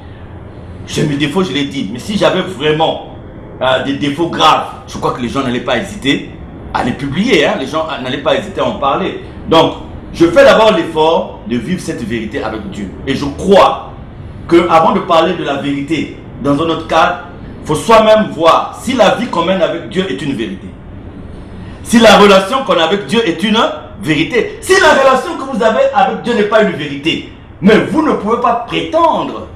j'ai mes défauts, je l'ai dit. Mais si j'avais vraiment des défauts graves, je crois que les gens n'allaient pas hésiter à les publier, hein. Les gens n'allaient pas hésiter à en parler. Donc, je fais d'abord l'effort de vivre cette vérité avec Dieu. Et je crois qu'avant de parler de la vérité dans un autre cadre, il faut soi-même voir si la vie qu'on mène avec Dieu est une vérité. Si la relation qu'on a avec Dieu est une vérité. Si la relation que vous avez avec Dieu n'est pas une vérité, mais vous ne pouvez pas prétendre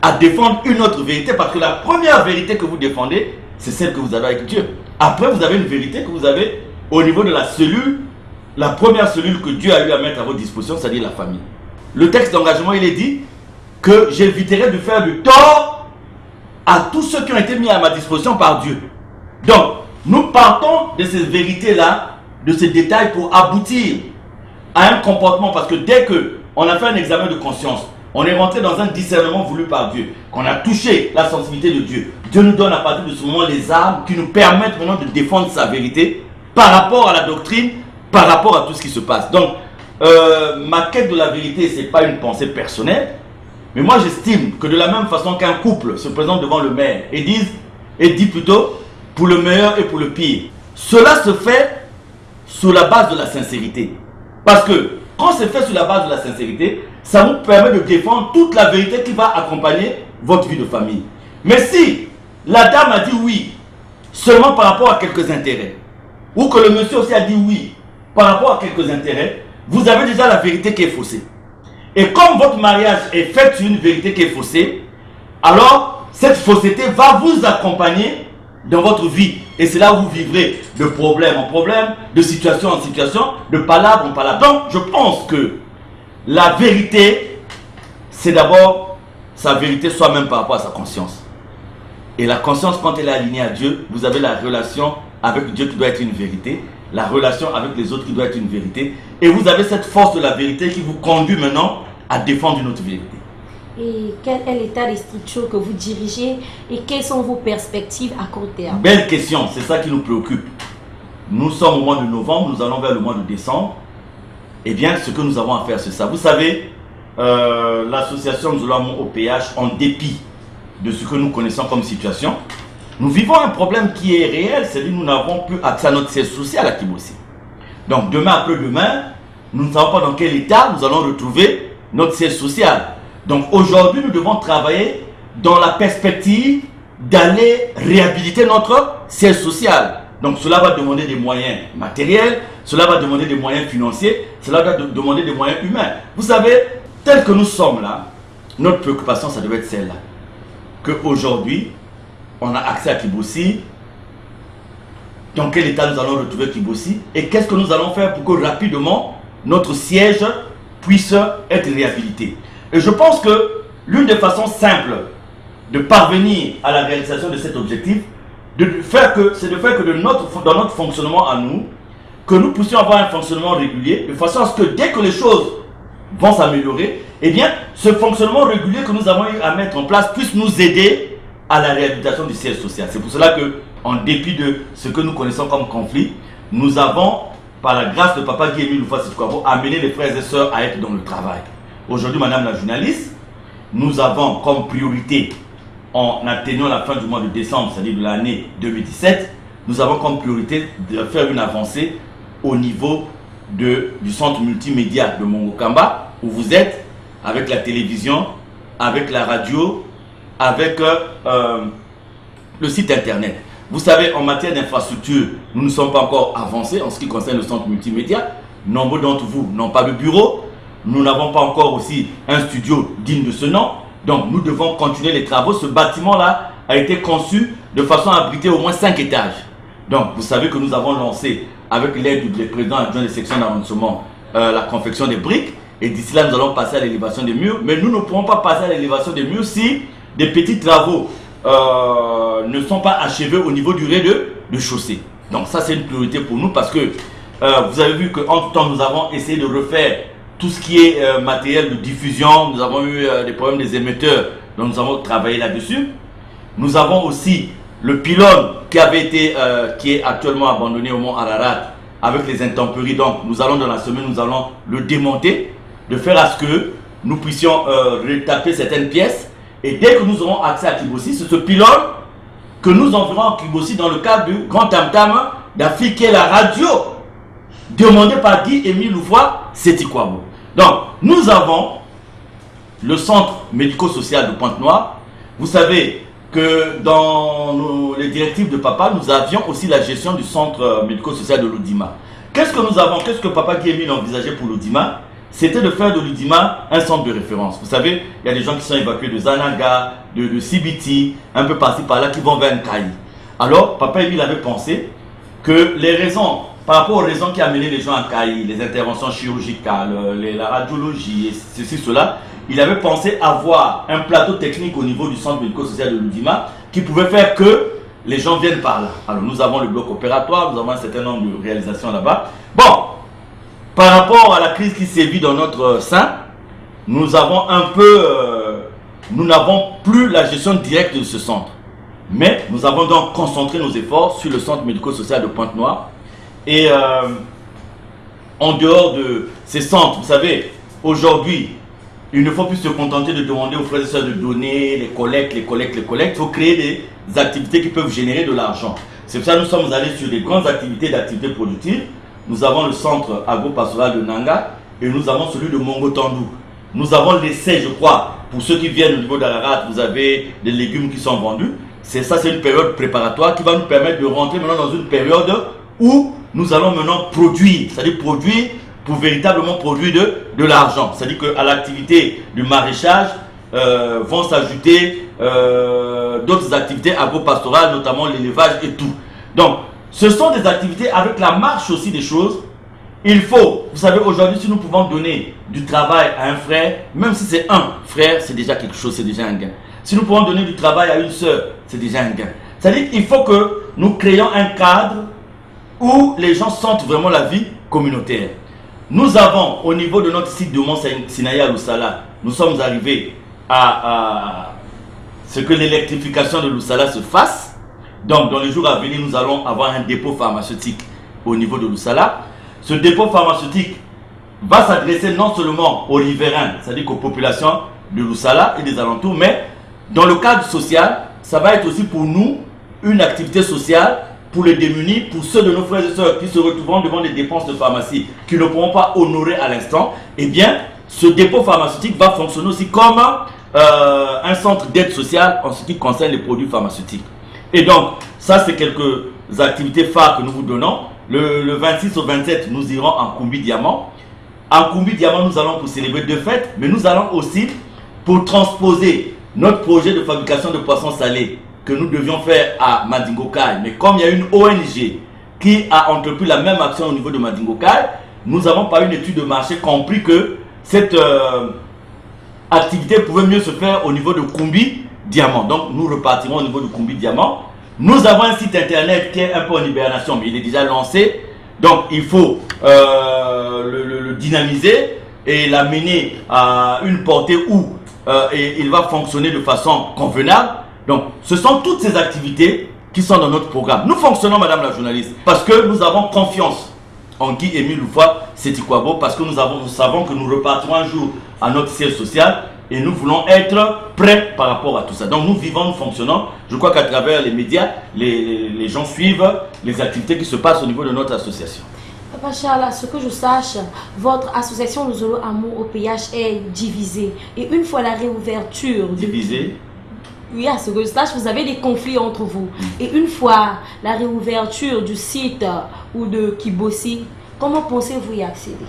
à défendre une autre vérité, parce que la première vérité que vous défendez, c'est celle que vous avez avec Dieu. Après, vous avez une vérité que vous avez au niveau de la cellule, la première cellule que Dieu a eu à mettre à votre disposition, c'est-à-dire la famille. Le texte d'engagement, il est dit que j'éviterai de faire du tort à tous ceux qui ont été mis à ma disposition par Dieu. Donc, nous partons de ces vérités-là, de ces détails pour aboutir à un comportement, parce que dès qu'on a fait un examen de conscience, on est rentré dans un discernement voulu par Dieu, qu'on a touché la sensibilité de Dieu. Dieu nous donne à partir de ce moment les armes qui nous permettent maintenant de défendre sa vérité par rapport à la doctrine, par rapport à tout ce qui se passe. Donc, ma quête de la vérité, ce n'est pas une pensée personnelle, mais moi j'estime que de la même façon qu'un couple se présente devant le maire et dit plutôt pour le meilleur et pour le pire, cela se fait sur la base de la sincérité. Parce que quand c'est fait sur la base de la sincérité, ça vous permet de défendre toute la vérité qui va accompagner votre vie de famille. Mais si la dame a dit oui seulement par rapport à quelques intérêts, ou que le monsieur aussi a dit oui par rapport à quelques intérêts, vous avez déjà la vérité qui est faussée. Et comme votre mariage est fait sur une vérité qui est faussée, alors cette fausseté va vous accompagner dans votre vie. Et c'est là où vous vivrez de problème en problème, de situation en situation, de palabre en palabre. Donc je pense que la vérité, c'est d'abord sa vérité soi-même par rapport à sa conscience. Et la conscience, quand elle est alignée à Dieu, vous avez la relation avec Dieu qui doit être une vérité, la relation avec les autres qui doit être une vérité, et vous avez cette force de la vérité qui vous conduit maintenant à défendre une autre vérité. Et quel est l'état des structures que vous dirigez et quelles sont vos perspectives à court terme? Belle question, c'est ça qui nous préoccupe. Nous sommes au mois de novembre, nous allons vers le mois de décembre. Eh bien, ce que nous avons à faire, c'est ça. Vous savez, l'association Nzolamo OPH, en dépit de ce que nous connaissons comme situation, nous vivons un problème qui est réel, c'est-à-dire que nous n'avons plus accès à notre siège social à Kibossi. Donc demain après-demain, nous ne savons pas dans quel état nous allons retrouver notre siège social. Donc aujourd'hui, nous devons travailler dans la perspective d'aller réhabiliter notre siège social. Donc cela va demander des moyens matériels, cela va demander des moyens financiers, cela va demander des moyens humains. Vous savez, tel que nous sommes là, notre préoccupation, ça devait être celle-là. Qu'aujourd'hui, on a accès à Kibossi. Dans quel état nous allons retrouver Kibossi? Et qu'est-ce que nous allons faire pour que rapidement, notre siège puisse être réhabilité? Et je pense que l'une des façons simples de parvenir à la réalisation de cet objectif, c'est de faire que dans notre fonctionnement à nous, que nous puissions avoir un fonctionnement régulier, de façon à ce que dès que les choses vont s'améliorer, eh bien, ce fonctionnement régulier que nous avons eu à mettre en place puisse nous aider à la réhabilitation du siège social. C'est pour cela que, en dépit de ce que nous connaissons comme conflit, nous avons, par la grâce de Papa Guy Émile Loufwa-Sitkwabo, amené les frères et sœurs à être dans le travail. Aujourd'hui, madame la journaliste, nous avons comme priorité, en atteignant la fin du mois de décembre, c'est-à-dire de l'année 2017, nous avons comme priorité de faire une avancée au niveau du centre multimédia de Mongokamba, où vous êtes, avec la télévision, avec la radio, avec le site internet. Vous savez, en matière d'infrastructure, nous ne sommes pas encore avancés en ce qui concerne le centre multimédia. Nombreux d'entre vous n'ont pas de bureau. Nous n'avons pas encore aussi un studio digne de ce nom. Donc nous devons continuer les travaux. Ce bâtiment-là a été conçu de façon à abriter au moins 5 étages. Donc vous savez que nous avons lancé, avec l'aide du président adjoint des sections d'arrondissement, la confection des briques. Et d'ici là, nous allons passer à l'élévation des murs. Mais nous ne pourrons pas passer à l'élévation des murs si des petits travaux ne sont pas achevés au niveau du rez-de-chaussée. Donc ça, c'est une priorité pour nous parce que vous avez vu qu'en temps, nous avons essayé de refaire tout ce qui est matériel de diffusion. Nous avons eu des problèmes des émetteurs, donc nous avons travaillé là-dessus. Nous avons aussi le pylône qui est actuellement abandonné au mont Ararat avec les intempéries. Donc nous allons dans la semaine, nous allons le démonter, de faire à ce que nous puissions retaper certaines pièces. Et dès que nous aurons accès à Kibossi, c'est ce pylône que nous enverrons à Kibossi dans le cadre du Grand Tam-Tam d'Afrique, qui est la radio demandée par Guy Émile Loufwa-Sitkwabo. Donc, nous avons le centre médico-social de Pointe-Noire. Vous savez que dans les directives de Papa, nous avions aussi la gestion du centre médico-social de l'Oudima. Qu'est-ce que nous avons, qu'est-ce que Papa Guy Émile envisageait pour l'Oudima? C'était de faire de l'Oudima un centre de référence. Vous savez, il y a des gens qui sont évacués de Zanaga, de Sibiti, un peu par-ci par-là, qui vont vers Nkaï. Alors, Papa Émile avait pensé que les raisons, par rapport aux raisons qui amenaient les gens à Nkaï, les interventions chirurgicales, la radiologie, et ceci, cela, il avait pensé avoir un plateau technique au niveau du centre médico-social de l'Oudima qui pouvait faire que les gens viennent par là. Alors, nous avons le bloc opératoire, nous avons un certain nombre de réalisations là-bas. Bon, par rapport à la crise qui sévit dans notre sein, nous avons nous n'avons plus la gestion directe de ce centre. Mais nous avons donc concentré nos efforts sur le centre médico-social de Pointe-Noire. Et en dehors de ces centres, vous savez, aujourd'hui, il ne faut plus se contenter de demander aux frères et sœurs de donner les collectes. Il faut créer des activités qui peuvent générer de l'argent. C'est pour ça que nous sommes allés sur des grandes d'activités productives. Nous avons le centre agro-pastoral de Nanga et nous avons celui de Mongo-Tandou. Nous avons l'essai, je crois, pour ceux qui viennent au niveau d'Ararat, vous avez des légumes qui sont vendus. C'est une période préparatoire qui va nous permettre de rentrer maintenant dans une période où nous allons maintenant produire, c'est-à-dire produire pour véritablement produire de l'argent. C'est-à-dire qu'à l'activité du maraîchage vont s'ajouter d'autres activités agro-pastorales, notamment l'élevage et tout. Donc, ce sont des activités avec la marche aussi des choses. Il faut, vous savez, aujourd'hui, si nous pouvons donner du travail à un frère, même si c'est un frère, c'est déjà quelque chose, c'est déjà un gain. Si nous pouvons donner du travail à une sœur, c'est déjà un gain. C'est-à-dire qu'il faut que nous créions un cadre où les gens sentent vraiment la vie communautaire. Nous avons, au niveau de notre site de Mont Sinaï à Loussala, nous sommes arrivés à ce que l'électrification de Loussala se fasse. Donc, dans les jours à venir, nous allons avoir un dépôt pharmaceutique au niveau de Loussala. Ce dépôt pharmaceutique va s'adresser non seulement aux riverains, c'est-à-dire aux populations de Loussala et des alentours, mais dans le cadre social, ça va être aussi pour nous une activité sociale pour les démunis, pour ceux de nos frères et sœurs qui se retrouveront devant des dépenses de pharmacie qui ne pourront pas honorer à l'instant. Eh bien, ce dépôt pharmaceutique va fonctionner aussi comme un centre d'aide sociale en ce qui concerne les produits pharmaceutiques. Et donc, ça c'est quelques activités phares que nous vous donnons. Le 26 au 27, nous irons en Koumbi Diamant. En Koumbi Diamant, nous allons pour célébrer deux fêtes, mais nous allons aussi pour transposer notre projet de fabrication de poissons salés que nous devions faire à Madingo Kai. Mais comme il y a une ONG qui a entrepris la même action au niveau de Madingo Kai, nous avons par une étude de marché compris que cette activité pouvait mieux se faire au niveau de Koumbi Diamant. Donc nous repartirons au niveau de Koumbi Diamant. Nous avons un site internet qui est un peu en hibernation, mais il est déjà lancé. Donc il faut le dynamiser et l'amener à une portée où il va fonctionner de façon convenable. Donc ce sont toutes ces activités qui sont dans notre programme. Nous fonctionnons, madame la journaliste, parce que nous avons confiance en Guy Émile Loufa Sétikwabo, parce que nous savons que nous repartirons un jour à notre siège social et nous voulons être prêts par rapport à tout ça. Donc nous vivons, nous fonctionnons. Je crois qu'à travers les médias, les gens suivent les activités qui se passent au niveau de notre association. Papa Charles, à ce que je sache, votre association Luzolo Amour au PH est divisée. Et une fois la réouverture... Divisée? Oui, à ce que je sache, vous avez des conflits entre vous. Et une fois la réouverture du site ou de Kibossi, comment pensez-vous y accéder?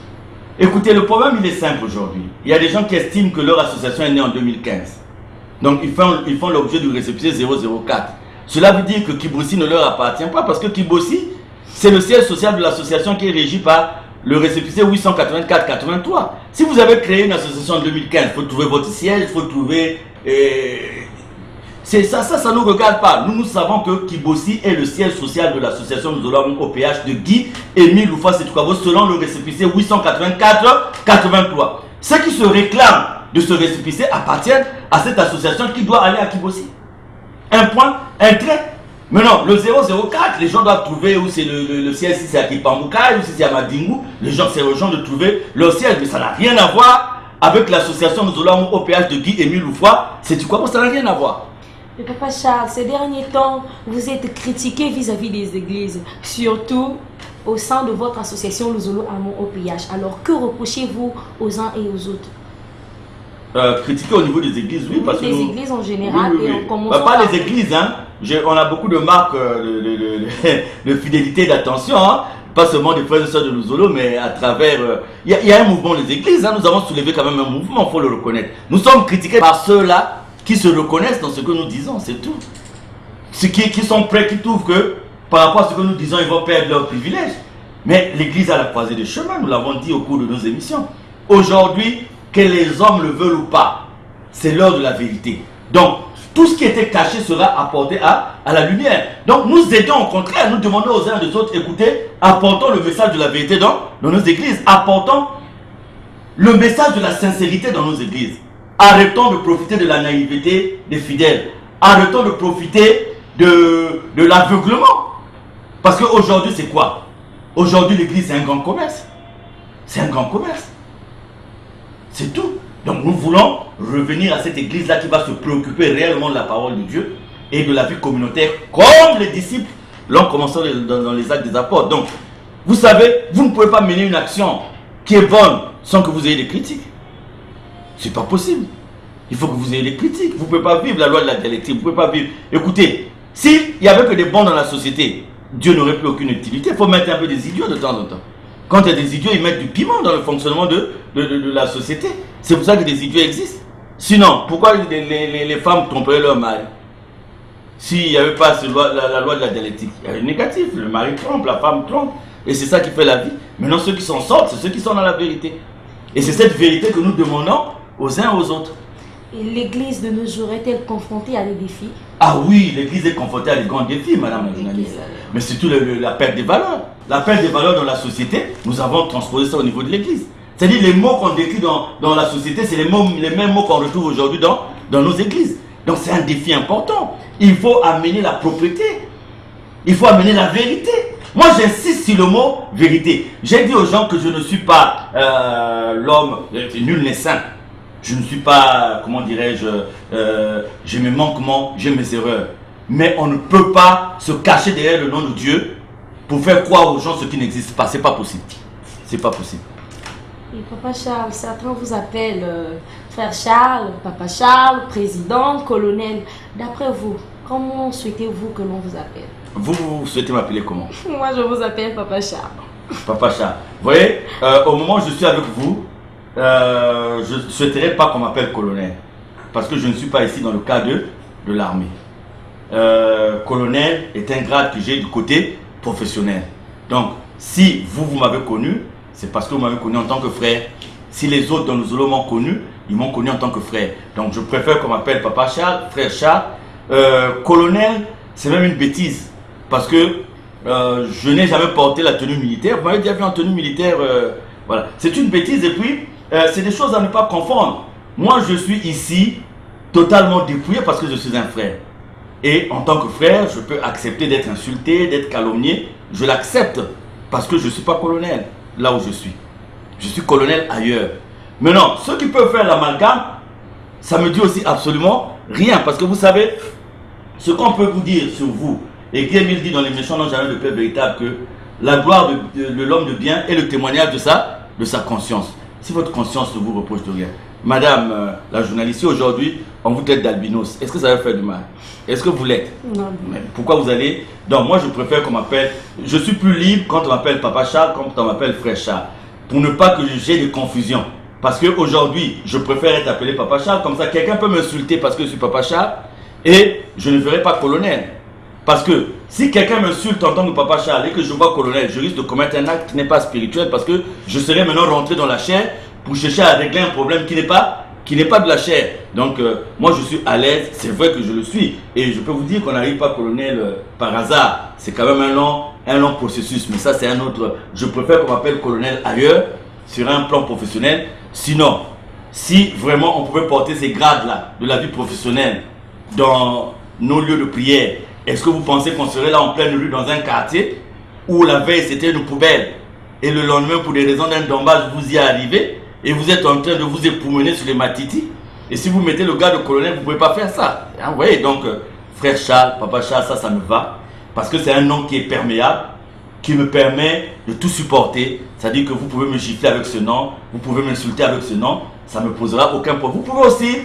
Écoutez, le problème il est simple aujourd'hui. Il y a des gens qui estiment que leur association est née en 2015. Donc ils font l'objet du récépissé 004. Cela veut dire que Kibossi ne leur appartient pas parce que Kibossi, c'est le siège social de l'association qui est régi par le récépissé 884-83. Si vous avez créé une association en 2015, il faut trouver votre siège, il faut trouver... Ça ne nous regarde pas. Nous savons que Kibossi est le siège social de l'association Luzolo Amour au PH de Guy Émile Loufa Sétikwabo selon le récépissé 884-83. Ceux qui se réclament de ce récépissé appartiennent à cette association qui doit aller à Kibossi. Un point, un trait. Mais non, le 004, les gens doivent trouver où c'est le siège, si c'est à Kipambouka ou si c'est à Madingu. Les gens, c'est aux gens de trouver leur siège, mais ça n'a rien à voir avec l'association Luzolo Amour au PH de Guy Émile Loufa Sétikwabo, ça n'a rien à voir. Mais Papa Charles, ces derniers temps, vous êtes critiqué vis-à-vis des églises, surtout au sein de votre association Luzolo Amour au PH. Alors que reprochez-vous aux uns et aux autres? Critiquer au niveau des églises, oui, parce que les églises en général, oui. Et on commence pas les églises, hein. On a beaucoup de marques de fidélité et d'attention, hein. Pas seulement des frères et sœurs de Luzolo, mais à travers... Il y a un mouvement des églises, hein. Nous avons soulevé quand même un mouvement, il faut le reconnaître. Nous sommes critiqués par ceux-là qui se reconnaissent dans ce que nous disons, c'est tout. Ceux qui sont prêts, qui trouvent que par rapport à ce que nous disons, ils vont perdre leurs privilèges. Mais l'église a la croisée des chemins, nous l'avons dit au cours de nos émissions. Aujourd'hui, que les hommes le veulent ou pas, c'est l'heure de la vérité. Donc, tout ce qui était caché sera apporté à la lumière. Donc, nous aidons au contraire, nous demandons aux uns et aux autres, écoutez, apportons le message de la vérité dans nos églises, apportons le message de la sincérité dans nos églises. Arrêtons de profiter de la naïveté des fidèles. Arrêtons de profiter de l'aveuglement. Parce qu'aujourd'hui, c'est quoi? Aujourd'hui, l'église, c'est un grand commerce. C'est un grand commerce. C'est tout. Donc, nous voulons revenir à cette église-là qui va se préoccuper réellement de la parole de Dieu et de la vie communautaire, comme les disciples l'ont commencé dans les actes des apôtres. Donc, vous savez, vous ne pouvez pas mener une action qui est bonne sans que vous ayez des critiques. C'est pas possible. Il faut que vous ayez des critiques. Vous ne pouvez pas vivre la loi de la dialectique. Vous ne pouvez pas vivre. Écoutez, s'il n'y avait que des bons dans la société, Dieu n'aurait plus aucune utilité. Il faut mettre un peu des idiots de temps en temps. Quand il y a des idiots, ils mettent du piment dans le fonctionnement de la société. C'est pour ça que des idiots existent. Sinon, pourquoi les femmes tromperaient leur mari? S'il n'y avait pas la loi de la dialectique, il y a le négatif. Le mari trompe, la femme trompe. Et c'est ça qui fait la vie. Maintenant, ceux qui s'en sortent, c'est ceux qui sont dans la vérité. Et c'est cette vérité que nous demandons aux uns aux autres. Et l'église de nos jours est-elle confrontée à des défis? Ah oui, l'église est confrontée à des grands défis, madame la journaliste. Mais surtout la perte des valeurs. La perte des valeurs dans la société, nous avons transposé ça au niveau de l'église. C'est-à-dire les mots qu'on décrit dans la société, c'est les mêmes mots qu'on retrouve aujourd'hui dans nos églises. Donc c'est un défi important. Il faut amener la propriété. Il faut amener la vérité. Moi j'insiste sur le mot vérité. J'ai dit aux gens que je ne suis pas l'homme, nul n'est saint. Je ne suis pas, comment dirais-je, j'ai mes manquements, j'ai mes erreurs. Mais on ne peut pas se cacher derrière le nom de Dieu pour faire croire aux gens ce qui n'existe pas. C'est pas possible. C'est pas possible. Et Papa Charles, certains vous appellent Frère Charles, Papa Charles, Président, Colonel. D'après vous, comment souhaitez-vous que l'on vous appelle? Vous souhaitez m'appeler comment? Moi, je vous appelle Papa Charles. Papa Charles. Vous voyez, au moment où je suis avec vous, je ne souhaiterais pas qu'on m'appelle colonel. Parce que je ne suis pas ici dans le cadre de l'armée. Colonel est un grade que j'ai du côté professionnel. Donc, si vous m'avez connu, c'est parce que vous m'avez connu en tant que frère. Si les autres dans le Zolo m'ont connu, ils m'ont connu en tant que frère. Donc, je préfère qu'on m'appelle Papa Charles, Frère Charles. Colonel, c'est même une bêtise. Parce que je n'ai jamais porté la tenue militaire. Vous m'avez déjà vu en tenue militaire. Voilà. C'est une bêtise et puis, c'est des choses à ne pas confondre. Moi, je suis ici totalement dépouillé parce que je suis un frère. Et en tant que frère, je peux accepter d'être insulté, d'être calomnié. Je l'accepte parce que je ne suis pas colonel là où je suis. Je suis colonel ailleurs. Maintenant, ceux qui peuvent faire l'amalgame, ça me dit aussi absolument rien. Parce que vous savez, ce qu'on peut vous dire sur vous, et Guémil dit dans les méchants n'ont jamais de paix véritable, que la gloire de l'homme de bien est le témoignage de sa conscience. Si votre conscience ne vous reproche de rien. Madame la journaliste, aujourd'hui, on vous traite d'albinos. Est-ce que ça va faire du mal? Est-ce que vous l'êtes? Non. Mais pourquoi vous allez? Donc moi je préfère qu'on m'appelle, je suis plus libre quand on m'appelle Papa Charles, quand on m'appelle Frère Charles. Pour ne pas que j'ai de confusion. Parce qu'aujourd'hui, je préfère être appelé Papa Charles. Comme ça, quelqu'un peut m'insulter parce que je suis Papa Charles. Et je ne ferai pas colonel. Parce que si quelqu'un m'insulte en tant que Papa Charles et que je vois colonel, je risque de commettre un acte qui n'est pas spirituel. Parce que je serai maintenant rentré dans la chair pour chercher à régler un problème qui n'est pas de la chair. Donc moi je suis à l'aise, c'est vrai que je le suis. Et je peux vous dire qu'on n'arrive pas colonel par hasard. C'est quand même un long processus. Mais ça c'est un autre. Je préfère qu'on m'appelle colonel ailleurs, sur un plan professionnel. Sinon, si vraiment on pouvait porter ces grades-là de la vie professionnelle dans nos lieux de prière, est-ce que vous pensez qu'on serait là en pleine rue dans un quartier où la veille c'était une poubelle et le lendemain pour des raisons d'un dommage vous y arrivez et vous êtes en train de vous époumoner sur les matitis? Et si vous mettez le gars de colonel, vous ne pouvez pas faire ça. Vous voyez, donc Frère Charles, Papa Charles, ça me va. Parce que c'est un nom qui est perméable, qui me permet de tout supporter. C'est-à-dire que vous pouvez me gifler avec ce nom, vous pouvez m'insulter avec ce nom, ça ne me posera aucun problème. Vous pouvez aussi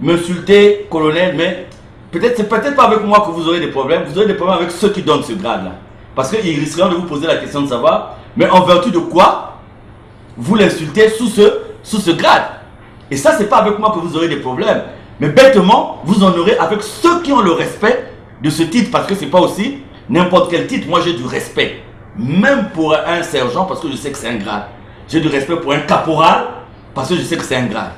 m'insulter, colonel, mais c'est peut-être pas avec moi que vous aurez des problèmes. Vous aurez des problèmes avec ceux qui donnent ce grade-là. Parce qu'ils risqueront de vous poser la question de savoir, mais en vertu de quoi vous l'insultez sous ce grade? Et ça, c'est pas avec moi que vous aurez des problèmes. Mais bêtement, vous en aurez avec ceux qui ont le respect de ce titre. Parce que c'est pas aussi n'importe quel titre. Moi, j'ai du respect. Même pour un sergent, parce que je sais que c'est un grade. J'ai du respect pour un caporal, parce que je sais que c'est un grade.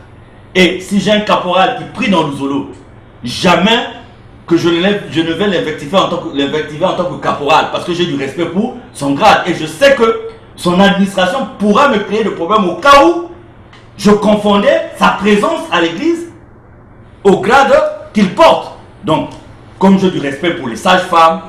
Et si j'ai un caporal qui prie dans le Zolo, jamais que je ne vais l'invectiver en tant que caporal. Parce que j'ai du respect pour son grade. Et je sais que son administration pourra me créer des problèmes au cas où je confondais sa présence à l'église au grade qu'il porte. Donc, comme j'ai du respect pour les sages-femmes,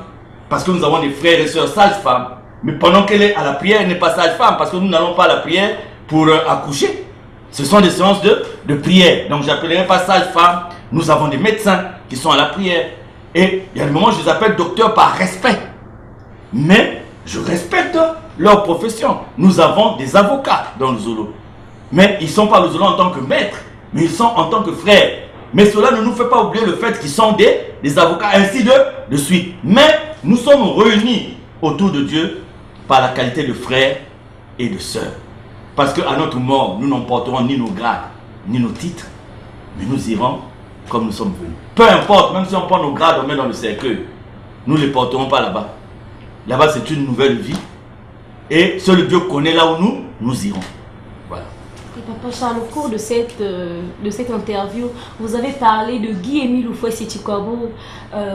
parce que nous avons des frères et sœurs sages-femmes, mais pendant qu'elle est à la prière, elle n'est pas sage-femme, parce que nous n'allons pas à la prière pour accoucher. Ce sont des séances de prière. Donc, je n'appellerai pas sage-femme. Nous avons des médecins qui sont à la prière. Et il y a des moments où je les appelle docteurs par respect. Mais je respecte leur profession. Nous avons des avocats dans le Zolo. Mais ils ne sont pas le Zolo en tant que maîtres, mais ils sont en tant que frères. Mais cela ne nous fait pas oublier le fait qu'ils sont des avocats, ainsi de suite. Mais nous sommes réunis autour de Dieu par la qualité de frères et de sœurs. Parce qu'à notre mort, nous n'emporterons ni nos grades, ni nos titres, mais nous irons comme nous sommes venus. Peu importe, même si on prend nos grades, on met dans le cercueil, nous ne les porterons pas là-bas. Là-bas, c'est une nouvelle vie. Et seul Dieu connaît là où nous irons. Voilà. Et Papa Charles, au cours de cette interview, vous avez parlé de Guy-Émile Houphouët-Siti-Quabo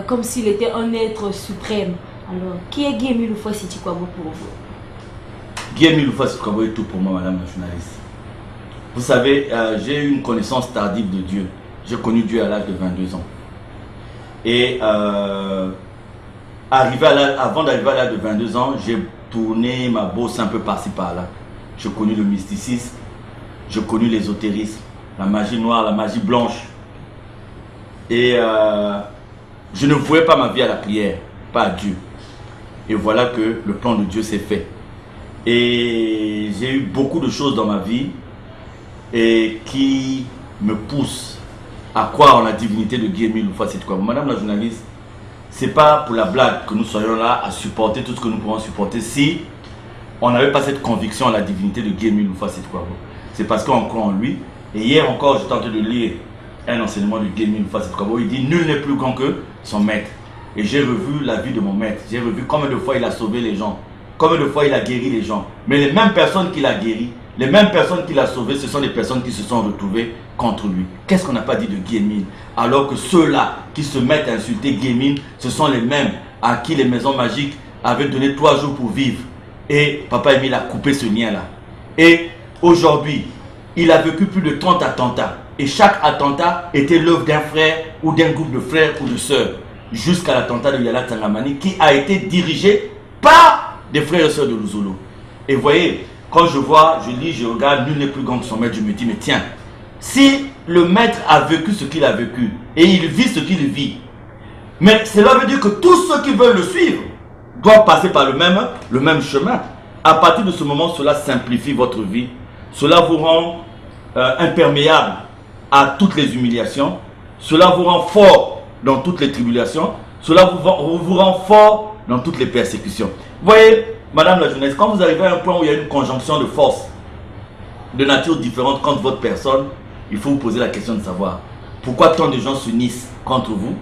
comme s'il était un être suprême. Alors, qui est Guy-Émile Houphouët-Siti-Quabo pour vous? Guy-Émile Houphouët-Siti-Quabo est tout pour moi, madame la journaliste. Vous savez, j'ai eu une connaissance tardive de Dieu. J'ai connu Dieu à l'âge de 22 ans. Et avant d'arriver à l'âge de 22 ans, j'ai tourné ma bosse un peu par-ci par-là. J'ai connu le mysticisme, j'ai connu l'ésotérisme, la magie noire, la magie blanche. Et je ne vouais pas ma vie à la prière, pas à Dieu. Et voilà que le plan de Dieu s'est fait. Et j'ai eu beaucoup de choses dans ma vie et qui me poussent à croire en la divinité de Guy-Émile Houphouët-Siti-Quabo. Madame la journaliste, c'est pas pour la blague que nous soyons là à supporter tout ce que nous pouvons supporter si on n'avait pas cette conviction en la divinité de Guy-Émile Houphouët-Siti-Quabo. C'est parce qu'on croit en lui. Et hier encore, j'étais en train de lire un enseignement de Guy-Émile Houphouët-Siti-Quabo. Il dit « Nul n'est plus grand que son maître ». Et j'ai revu la vie de mon maître. J'ai revu combien de fois il a sauvé les gens. Combien de fois il a guéri les gens. Mais les mêmes personnes qu'il a guéri, les mêmes personnes qu'il a sauvées, ce sont des personnes qui se sont retrouvées contre lui. Qu'est-ce qu'on n'a pas dit de Guy-Émile? Alors que ceux-là qui se mettent à insulter Guy-Émile, ce sont les mêmes à qui les maisons magiques avaient donné 3 jours pour vivre. Et Papa Émile a coupé ce lien-là. Et aujourd'hui, il a vécu plus de 30 attentats. Et chaque attentat était l'œuvre d'un frère ou d'un groupe de frères ou de sœurs. Jusqu'à l'attentat de Yala Tsangamani qui a été dirigé par des frères et sœurs de Luzolo. Et vous voyez, quand je vois, je lis, je regarde, nul n'est plus grand que son maître, je me dis, mais tiens, si le maître a vécu ce qu'il a vécu et il vit ce qu'il vit, mais cela veut dire que tous ceux qui veulent le suivre doivent passer par le même chemin. À partir de ce moment, cela simplifie votre vie. Cela vous rend imperméable à toutes les humiliations. Cela vous rend fort dans toutes les tribulations. Cela vous rend fort dans toutes les persécutions. Vous voyez, madame la journaliste, quand vous arrivez à un point où il y a une conjonction de forces de nature différente contre votre personne, il faut vous poser la question de savoir pourquoi tant de gens s'unissent contre vous,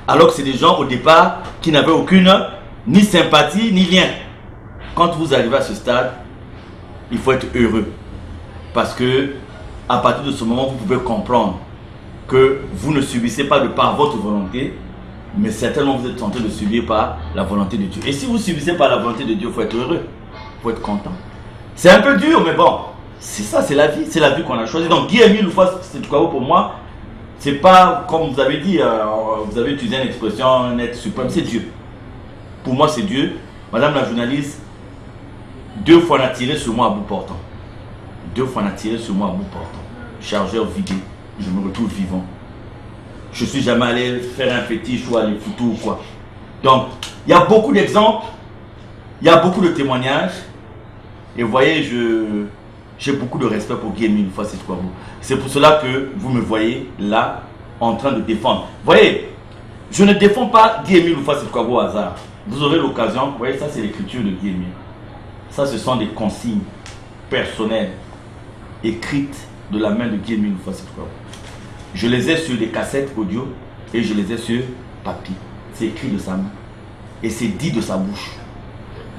alors que c'est des gens au départ qui n'avaient aucune ni sympathie ni lien. Quand vous arrivez à ce stade, il faut être heureux. Parce que à partir de ce moment, vous pouvez comprendre que vous ne subissez pas de par votre volonté, mais certainement vous êtes en train de subir par la volonté de Dieu. Et si vous subissez par la volonté de Dieu, il faut être heureux, il faut être content. C'est un peu dur, mais bon, c'est ça, c'est la vie qu'on a choisie. Donc Guy-Émile Houphouët-Siti-Quabo pour moi, c'est pas comme vous avez dit, vous avez utilisé une expression, un être suprême, c'est Dieu. Pour moi, c'est Dieu. Madame la journaliste, 2 fois on a tiré sur moi à bout portant. 2 fois on a tiré sur moi à bout portant. Chargeur vidé, je me retrouve vivant. Je ne suis jamais allé faire un fétiche ou aller foutre ou quoi. Donc, il y a beaucoup d'exemples, il y a beaucoup de témoignages. Et vous voyez, j'ai beaucoup de respect pour Guy-Émile Houphouët-Siti-Quabo. C'est pour cela que vous me voyez là, en train de défendre. Vous voyez, je ne défends pas Guy-Émile Houphouët-Siti-Quabo au hasard. Vous aurez l'occasion, vous voyez, ça c'est l'écriture de Guy-Émile. Ça, ce sont des consignes personnelles, écrites de la main de Guy-Émile Houphouët-Siti-Quabo. Je les ai sur des cassettes audio et je les ai sur papier. C'est écrit de sa main. Et c'est dit de sa bouche.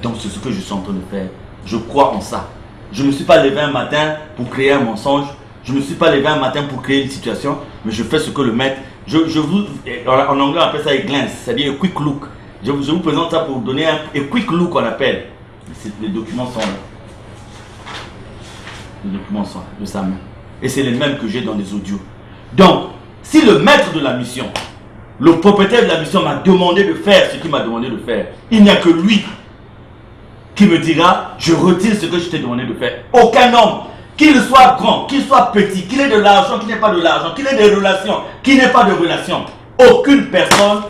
Donc c'est ce que je suis en train de faire. Je crois en ça. Je ne me suis pas levé un matin pour créer un mensonge. Je ne me suis pas levé un matin pour créer une situation. Mais je fais ce que le maître... en anglais on appelle ça a glance. C'est-à-dire un quick look. Je vous présente ça pour vous donner un quick look qu'on appelle. Les documents sont là. Les documents sont là, de sa main. Et c'est les mêmes que j'ai dans les audios. Donc, si le maître de la mission, le propriétaire de la mission m'a demandé de faire ce qu'il m'a demandé de faire, il n'y a que lui qui me dira, je retire ce que je t'ai demandé de faire. Aucun homme, qu'il soit grand, qu'il soit petit, qu'il ait de l'argent, qu'il n'ait pas de l'argent, qu'il ait des relations, qu'il n'ait pas de relations, aucune personne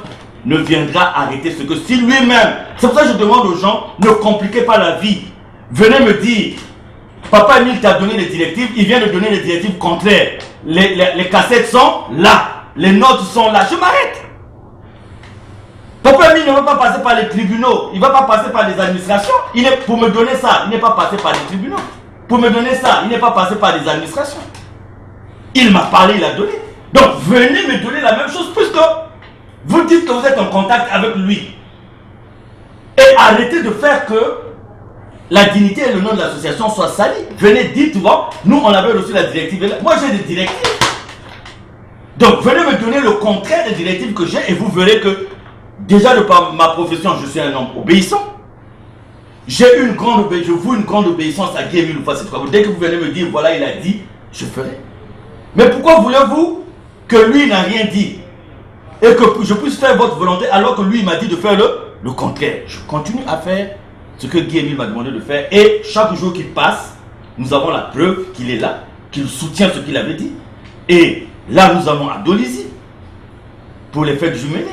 ne viendra arrêter ce que si lui-même. C'est pour ça que je demande aux gens, ne compliquez pas la vie. Venez me dire, Papa Emile t'a donné les directives, il vient de donner les directives contraires. Les cassettes sont là, les notes sont là, je m'arrête. Papa Emile ne va pas passer par les tribunaux, il ne va pas passer par les administrations. Pour me donner ça, il n'est pas passé par les tribunaux. Pour me donner ça, il n'est pas passé par les administrations. Il m'a parlé, il a donné. Donc venez me donner la même chose, puisque vous dites que vous êtes en contact avec lui. Et arrêtez de faire que la dignité et le nom de l'association soient salis. Venez dire, tu vois, nous on avait reçu la directive. Moi j'ai des directives. Donc venez me donner le contraire des directives que j'ai et vous verrez que déjà de par ma profession, je suis un homme obéissant. Je voue une grande obéissance à Guy Emile Loufa. Dès que vous venez me dire, voilà, il a dit, je ferai. Mais pourquoi voulez-vous que lui n'a rien dit et que je puisse faire votre volonté alors que lui il m'a dit de faire le contraire? Je continue à faire ce que Guy Emile m'a demandé de faire et chaque jour qui passe, nous avons la preuve qu'il est là, qu'il soutient ce qu'il avait dit. Et là, nous allons à Dolisie pour les fêtes jumelées.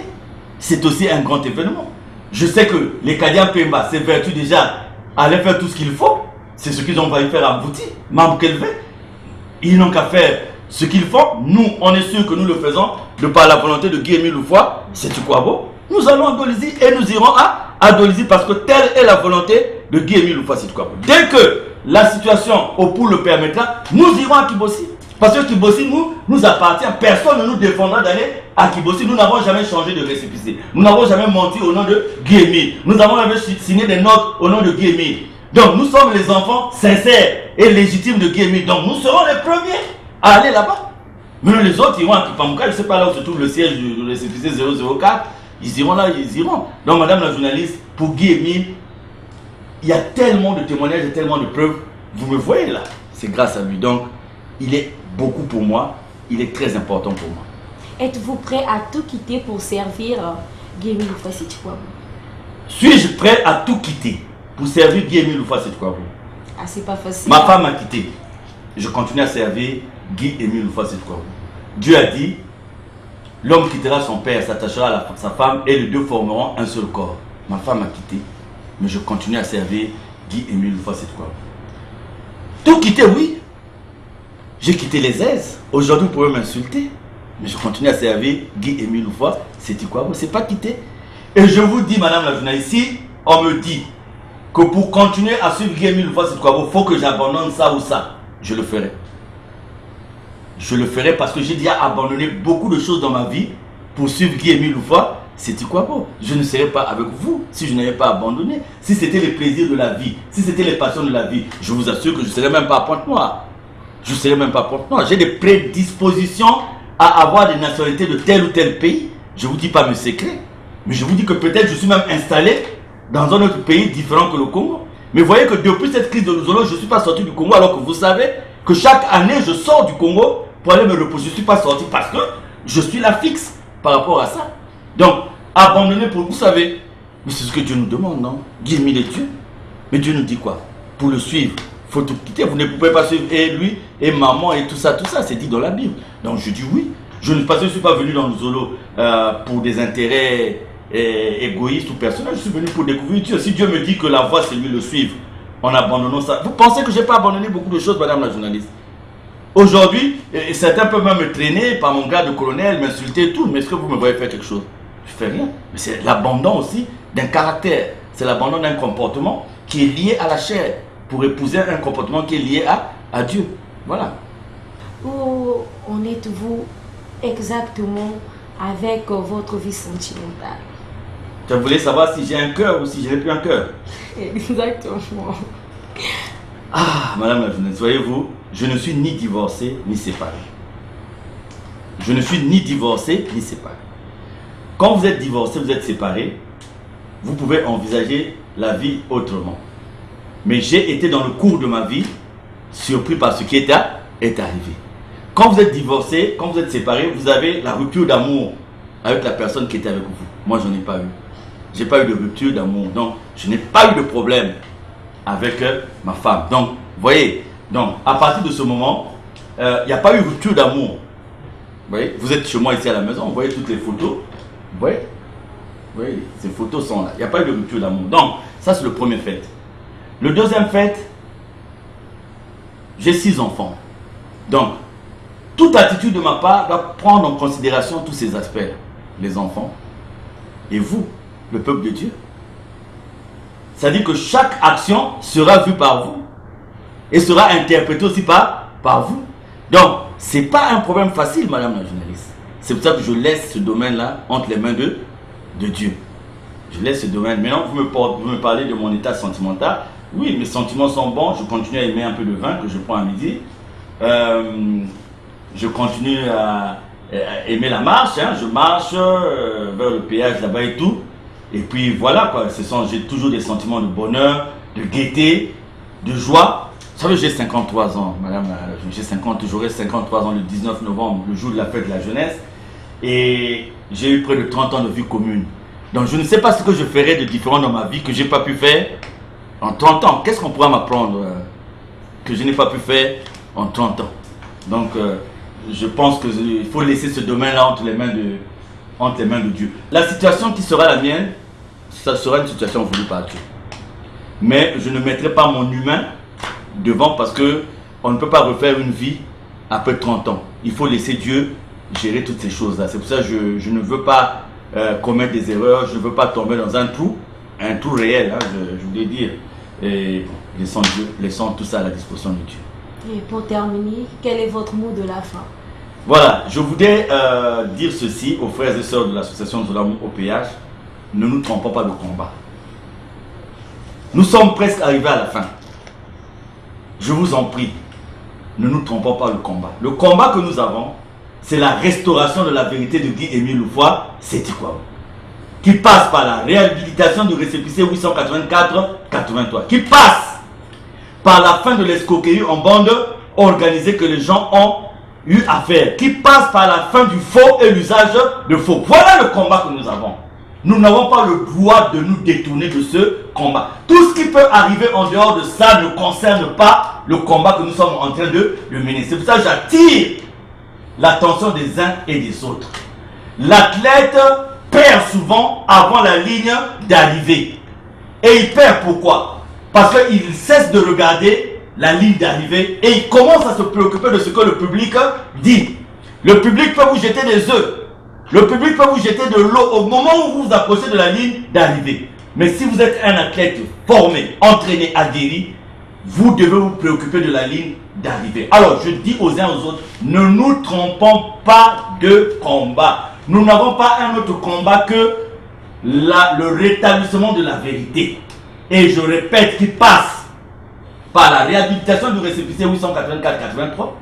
C'est aussi un grand événement. Je sais que les Kadian Pemba s'évertuent déjà à aller faire tout ce qu'il faut. C'est ce qu'ils ont failli faire à Bouti, Mambo Kelvé. Ils n'ont qu'à faire ce qu'ils font. Nous, on est sûr que nous le faisons de par la volonté de Guy Emile Loufa. C'est du quoi beau. Nous allons à Dolisie et nous irons à Dolisie parce que telle est la volonté de Guy Emile Loufa. C'est du quoi beau. Dès que la situation au pouls le permettra, nous irons à Kibossi. Parce que Kibossi nous appartient. Personne ne nous défendra d'aller à Kibossi. Nous n'avons jamais changé de récépissé. Nous n'avons jamais menti au nom de Guy Emile. Nous n'avons jamais signé des notes au nom de Guy Emile. Donc nous sommes les enfants sincères et légitimes de Guy Emile. Donc nous serons les premiers à aller là-bas. Mais les autres iront à Kipamouka. Je ne sais pas là où se trouve le siège du récépissé 004. Ils iront là, ils iront. Donc madame la journaliste, pour Guy Emile, il y a tellement de témoignages et tellement de preuves. Vous me voyez là. C'est grâce à lui. Donc il est beaucoup pour moi. Il est très important pour moi. Êtes-vous prêt à tout quitter pour servir Guy Emile Loufa Sétikwabo? Suis-je prêt à tout quitter pour servir Guy Emile Loufa Sétikwabo? Ah, c'est pas facile. Ma femme m'a quitté. Je continue à servir Guy Emile Loufa Sétikwabo. Dieu a dit, l'homme quittera son père, s'attachera à sa femme et les deux formeront un seul corps. Ma femme m'a quitté, mais je continue à servir Guy Emile Loufa Sétikwabo. Tout quitter, oui. J'ai quitté les aises. Aujourd'hui, vous pouvez m'insulter. Mais je continue à servir Guy Emile Loufa Sétikwabo. C'est pas quitter. Et je vous dis, madame la journaliste, si on me dit que pour continuer à suivre Guy Emile Loufa Sétikwabo, il faut que j'abandonne ça ou ça, je le ferai. Je le ferai parce que j'ai déjà abandonné beaucoup de choses dans ma vie pour suivre Guy Emile Loufa Sétikwabo. Je ne serais pas avec vous si je n'avais pas abandonné. Si c'était les plaisirs de la vie, si c'était les passions de la vie, je vous assure que je ne serais même pas à Pointe-Noire. Je ne serais même pas à Pointe-Noire. J'ai des prédispositions à avoir des nationalités de tel ou tel pays. Je ne vous dis pas mes secrets. Mais je vous dis que peut-être je suis même installé dans un autre pays différent que le Congo. Mais voyez que depuis cette crise de Luzolo, je ne suis pas sorti du Congo alors que vous savez que chaque année je sors du Congo pour aller me reposer. Je ne suis pas sorti parce que je suis là fixe par rapport à ça. Donc, abandonner pour vous savez. Mais c'est ce que Dieu nous demande, non? Guy Emile est Dieu. Mais Dieu nous dit quoi? Pour le suivre, il faut tout quitter. Vous ne pouvez pas suivre et lui et maman et tout ça, c'est dit dans la Bible. Donc je dis oui. Je ne suis pas venu dans Luzolo pour des intérêts égoïstes ou personnels. Je suis venu pour découvrir Dieu. Si Dieu me dit que la voie c'est lui le suivre, en abandonnant ça. Vous pensez que je n'ai pas abandonné beaucoup de choses, madame la journaliste? Aujourd'hui, certains peuvent même me traîner par mon grade de colonel, m'insulter et tout. Mais est-ce que vous me voyez faire quelque chose? Je ne fais rien. Mais c'est l'abandon aussi d'un caractère. C'est l'abandon d'un comportement qui est lié à la chair pour épouser un comportement qui est lié à Dieu. Voilà. Où en êtes-vous exactement avec votre vie sentimentale? Tu voulais savoir si j'ai un cœur ou si je n'ai plus un cœur? Exactement. Ah, madame la journaliste, voyez-vous, je ne suis ni divorcé ni séparé. Je ne suis ni divorcé ni séparé. Quand vous êtes divorcé, vous êtes séparé, vous pouvez envisager la vie autrement. Mais j'ai été dans le cours de ma vie surpris par ce qui est arrivé. quand vous êtes divorcé, quand vous êtes séparé, vous avez la rupture d'amour avec la personne qui était avec vous. Moi, je n'en ai pas eu. J'ai pas eu de rupture d'amour. Donc, je n'ai pas eu de problème avec ma femme. Donc, vous voyez, donc, à partir de ce moment, il n'y a pas eu rupture d'amour. Vous voyez, vous êtes chez moi ici à la maison, vous voyez toutes les photos. Vous voyez, ces photos sont là. Il n'y a pas eu de rupture d'amour. Donc, ça, c'est le premier fait. Le deuxième fait, j'ai 6 enfants. Donc, toute attitude de ma part doit prendre en considération tous ces aspects. Les enfants et vous, le peuple de Dieu. C'est-à-dire que chaque action sera vue par vous et sera interprétée aussi par vous. Donc, ce n'est pas un problème facile, madame la journaliste. C'est pour ça que je laisse ce domaine-là entre les mains de Dieu. Je laisse ce domaine. Maintenant, vous me parlez de mon état sentimental. Oui, mes sentiments sont bons. Je continue à aimer un peu de vin que je prends à midi. Je continue à aimer la marche. Hein. Je marche vers le péage là-bas et tout. Et puis voilà, quoi. J'ai toujours des sentiments de bonheur, de gaieté, de joie. Vous savez, j'ai 53 ans, madame. J'aurai 53 ans le 19 novembre, le jour de la fête de la jeunesse. Et j'ai eu près de 30 ans de vie commune. Donc je ne sais pas ce que je ferai de différent dans ma vie que je n'ai pas pu faire en 30 ans. Qu'est-ce qu'on pourra m'apprendre que je n'ai pas pu faire en 30 ans? Donc je pense qu'il faut laisser ce domaine-là entre les mains de Dieu. La situation qui sera la mienne, ça sera une situation voulue par Dieu. Mais je ne mettrai pas mon humain devant parce qu'on ne peut pas refaire une vie après 30 ans. Il faut laisser Dieu gérer toutes ces choses-là. C'est pour ça que je ne veux pas commettre des erreurs, je ne veux pas tomber dans un trou réel, hein, je voulais dire. Et laissons tout ça à la disposition de Dieu. Et pour terminer, quel est votre mot de la fin? Voilà, je voudrais dire ceci aux frères et sœurs de l'association de l'amour au péage. Ne nous trompons pas de combat. Nous sommes presque arrivés à la fin. Je vous en prie, ne nous trompons pas le combat. Le combat que nous avons, c'est la restauration de la vérité de Guy-Émile Loufoy, c'est quoi, qui passe par la réhabilitation du récépissé 884-83, qui passe par la fin de l'escroquerie en bande organisée que les gens ont eu à faire, qui passe par la fin du faux et l'usage de faux. Voilà le combat que nous avons. Nous n'avons pas le droit de nous détourner de ce combat. Tout ce qui peut arriver en dehors de ça ne concerne pas le combat que nous sommes en train de mener. C'est pour ça que j'attire l'attention des uns et des autres. L'athlète perd souvent avant la ligne d'arrivée. Et il perd pourquoi? Parce qu'il cesse de regarder la ligne d'arrivée et il commence à se préoccuper de ce que le public dit. Le public peut vous jeter des œufs. Le public peut vous jeter de l'eau au moment où vous vous approchez de la ligne d'arrivée. Mais si vous êtes un athlète formé, entraîné, aguerri, vous devez vous préoccuper de la ligne d'arrivée. Alors, je dis aux uns aux autres, ne nous trompons pas de combat. Nous n'avons pas un autre combat que le rétablissement de la vérité. Et je répète, qui passe par la réhabilitation du récépissé 884-83,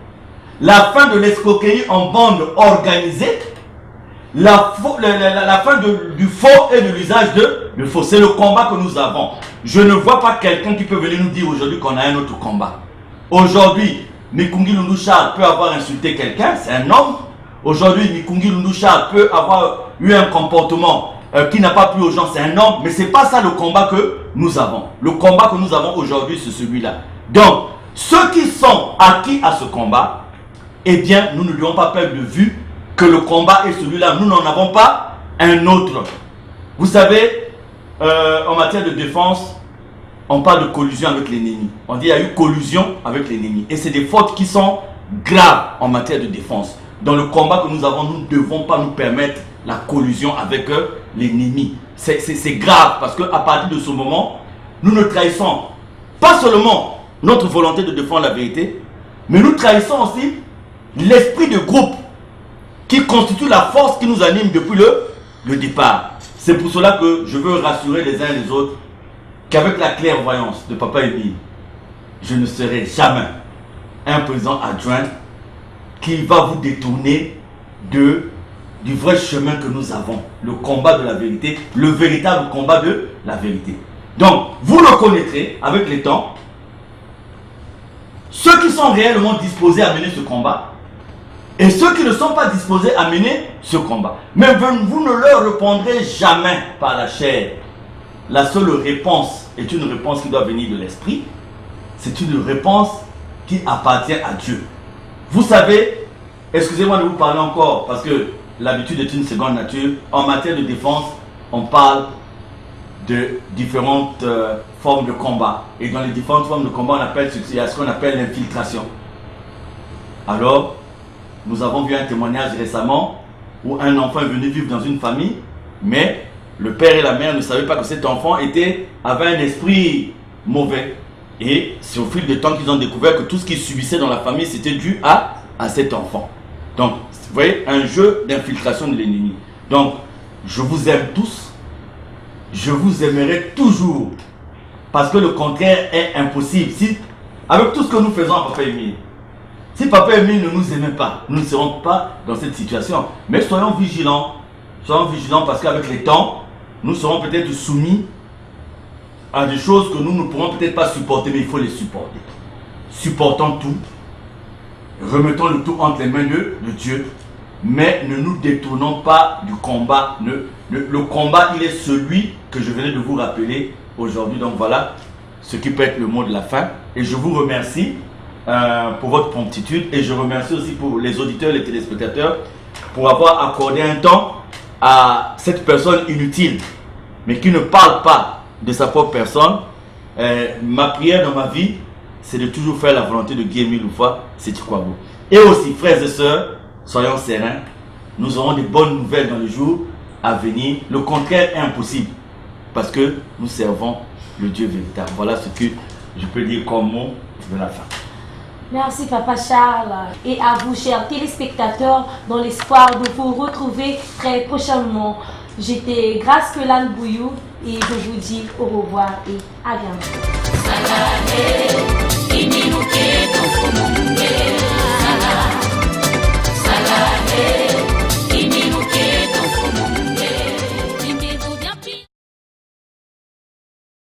la fin de l'escroquerie en bande organisée, la fin du faux et de l'usage de faux. C'est le combat que nous avons. Je ne vois pas quelqu'un qui peut venir nous dire aujourd'hui qu'on a un autre combat. Aujourd'hui, Mikungi Lundu Charles peut avoir insulté quelqu'un, c'est un homme. Aujourd'hui, Mikungi Lundu Charles peut avoir eu un comportement qui n'a pas plu aux gens, c'est un homme. Mais ce n'est pas ça le combat que nous avons. Le combat que nous avons aujourd'hui, c'est celui-là. Donc, ceux qui sont acquis à ce combat, eh bien, nous ne devons pas perdre de vue que le combat est celui-là. Nous n'en avons pas un autre. Vous savez, en matière de défense, on parle de collusion avec l'ennemi. On dit qu'il y a eu collusion avec l'ennemi. Et c'est des fautes qui sont graves en matière de défense. Dans le combat que nous avons, nous ne devons pas nous permettre la collusion avec l'ennemi. C'est grave parce qu'à partir de ce moment, nous ne trahissons pas seulement notre volonté de défendre la vérité, mais nous trahissons aussi l'esprit de groupe qui constitue la force qui nous anime depuis le départ. C'est pour cela que je veux rassurer les uns et les autres qu'avec la clairvoyance de Papa Émile, je ne serai jamais un président adjoint qui va vous détourner du vrai chemin que nous avons, le combat de la vérité, le véritable combat de la vérité. Donc, vous le connaîtrez avec le temps. Ceux qui sont réellement disposés à mener ce combat et ceux qui ne sont pas disposés à mener ce combat. Mais vous ne leur répondrez jamais par la chair. La seule réponse est une réponse qui doit venir de l'esprit. C'est une réponse qui appartient à Dieu. Vous savez, excusez-moi de vous parler encore, parce que l'habitude est une seconde nature. En matière de défense, on parle de différentes formes de combat. Et dans les différentes formes de combat, on appelle ce qu'on appelle l'infiltration. Alors, nous avons vu un témoignage récemment où un enfant est venu vivre dans une famille, mais le père et la mère ne savaient pas que cet enfant avait un esprit mauvais. Et c'est au fil du temps qu'ils ont découvert que tout ce qu'ils subissaient dans la famille, c'était dû à cet enfant. Donc, vous voyez, un jeu d'infiltration de l'ennemi. Donc, je vous aime tous. Je vous aimerai toujours. Parce que le contraire est impossible. Si, avec tout ce que nous faisons à Papa Émile, si Papa Émile ne nous aimait pas, nous ne serons pas dans cette situation. Mais soyons vigilants. Soyons vigilants parce qu'avec les temps, nous serons peut-être soumis à des choses que nous ne pourrons peut-être pas supporter, mais il faut les supporter. Supportons tout. Remettons le tout entre les mains de Dieu. Mais ne nous détournons pas du combat. Le combat, il est celui que je venais de vous rappeler aujourd'hui. Donc voilà ce qui peut être le mot de la fin. Et je vous remercie pour votre promptitude. Et je remercie aussi pour les auditeurs, les téléspectateurs, pour avoir accordé un temps à cette personne inutile, mais qui ne parle pas de sa propre personne. Ma prière dans ma vie, c'est de toujours faire la volonté de Guy Émile Loufa, c'est Tikwabo. Et aussi, frères et sœurs, soyons sereins. Nous aurons des bonnes nouvelles dans les jours à venir. Le contraire est impossible parce que nous servons le Dieu véritable. Voilà ce que je peux dire comme mot de la fin. Merci Papa Charles et à vous chers téléspectateurs dans l'espoir de vous retrouver très prochainement. J'étais Grâce Kelane Bouyou et je vous dis au revoir et à bientôt.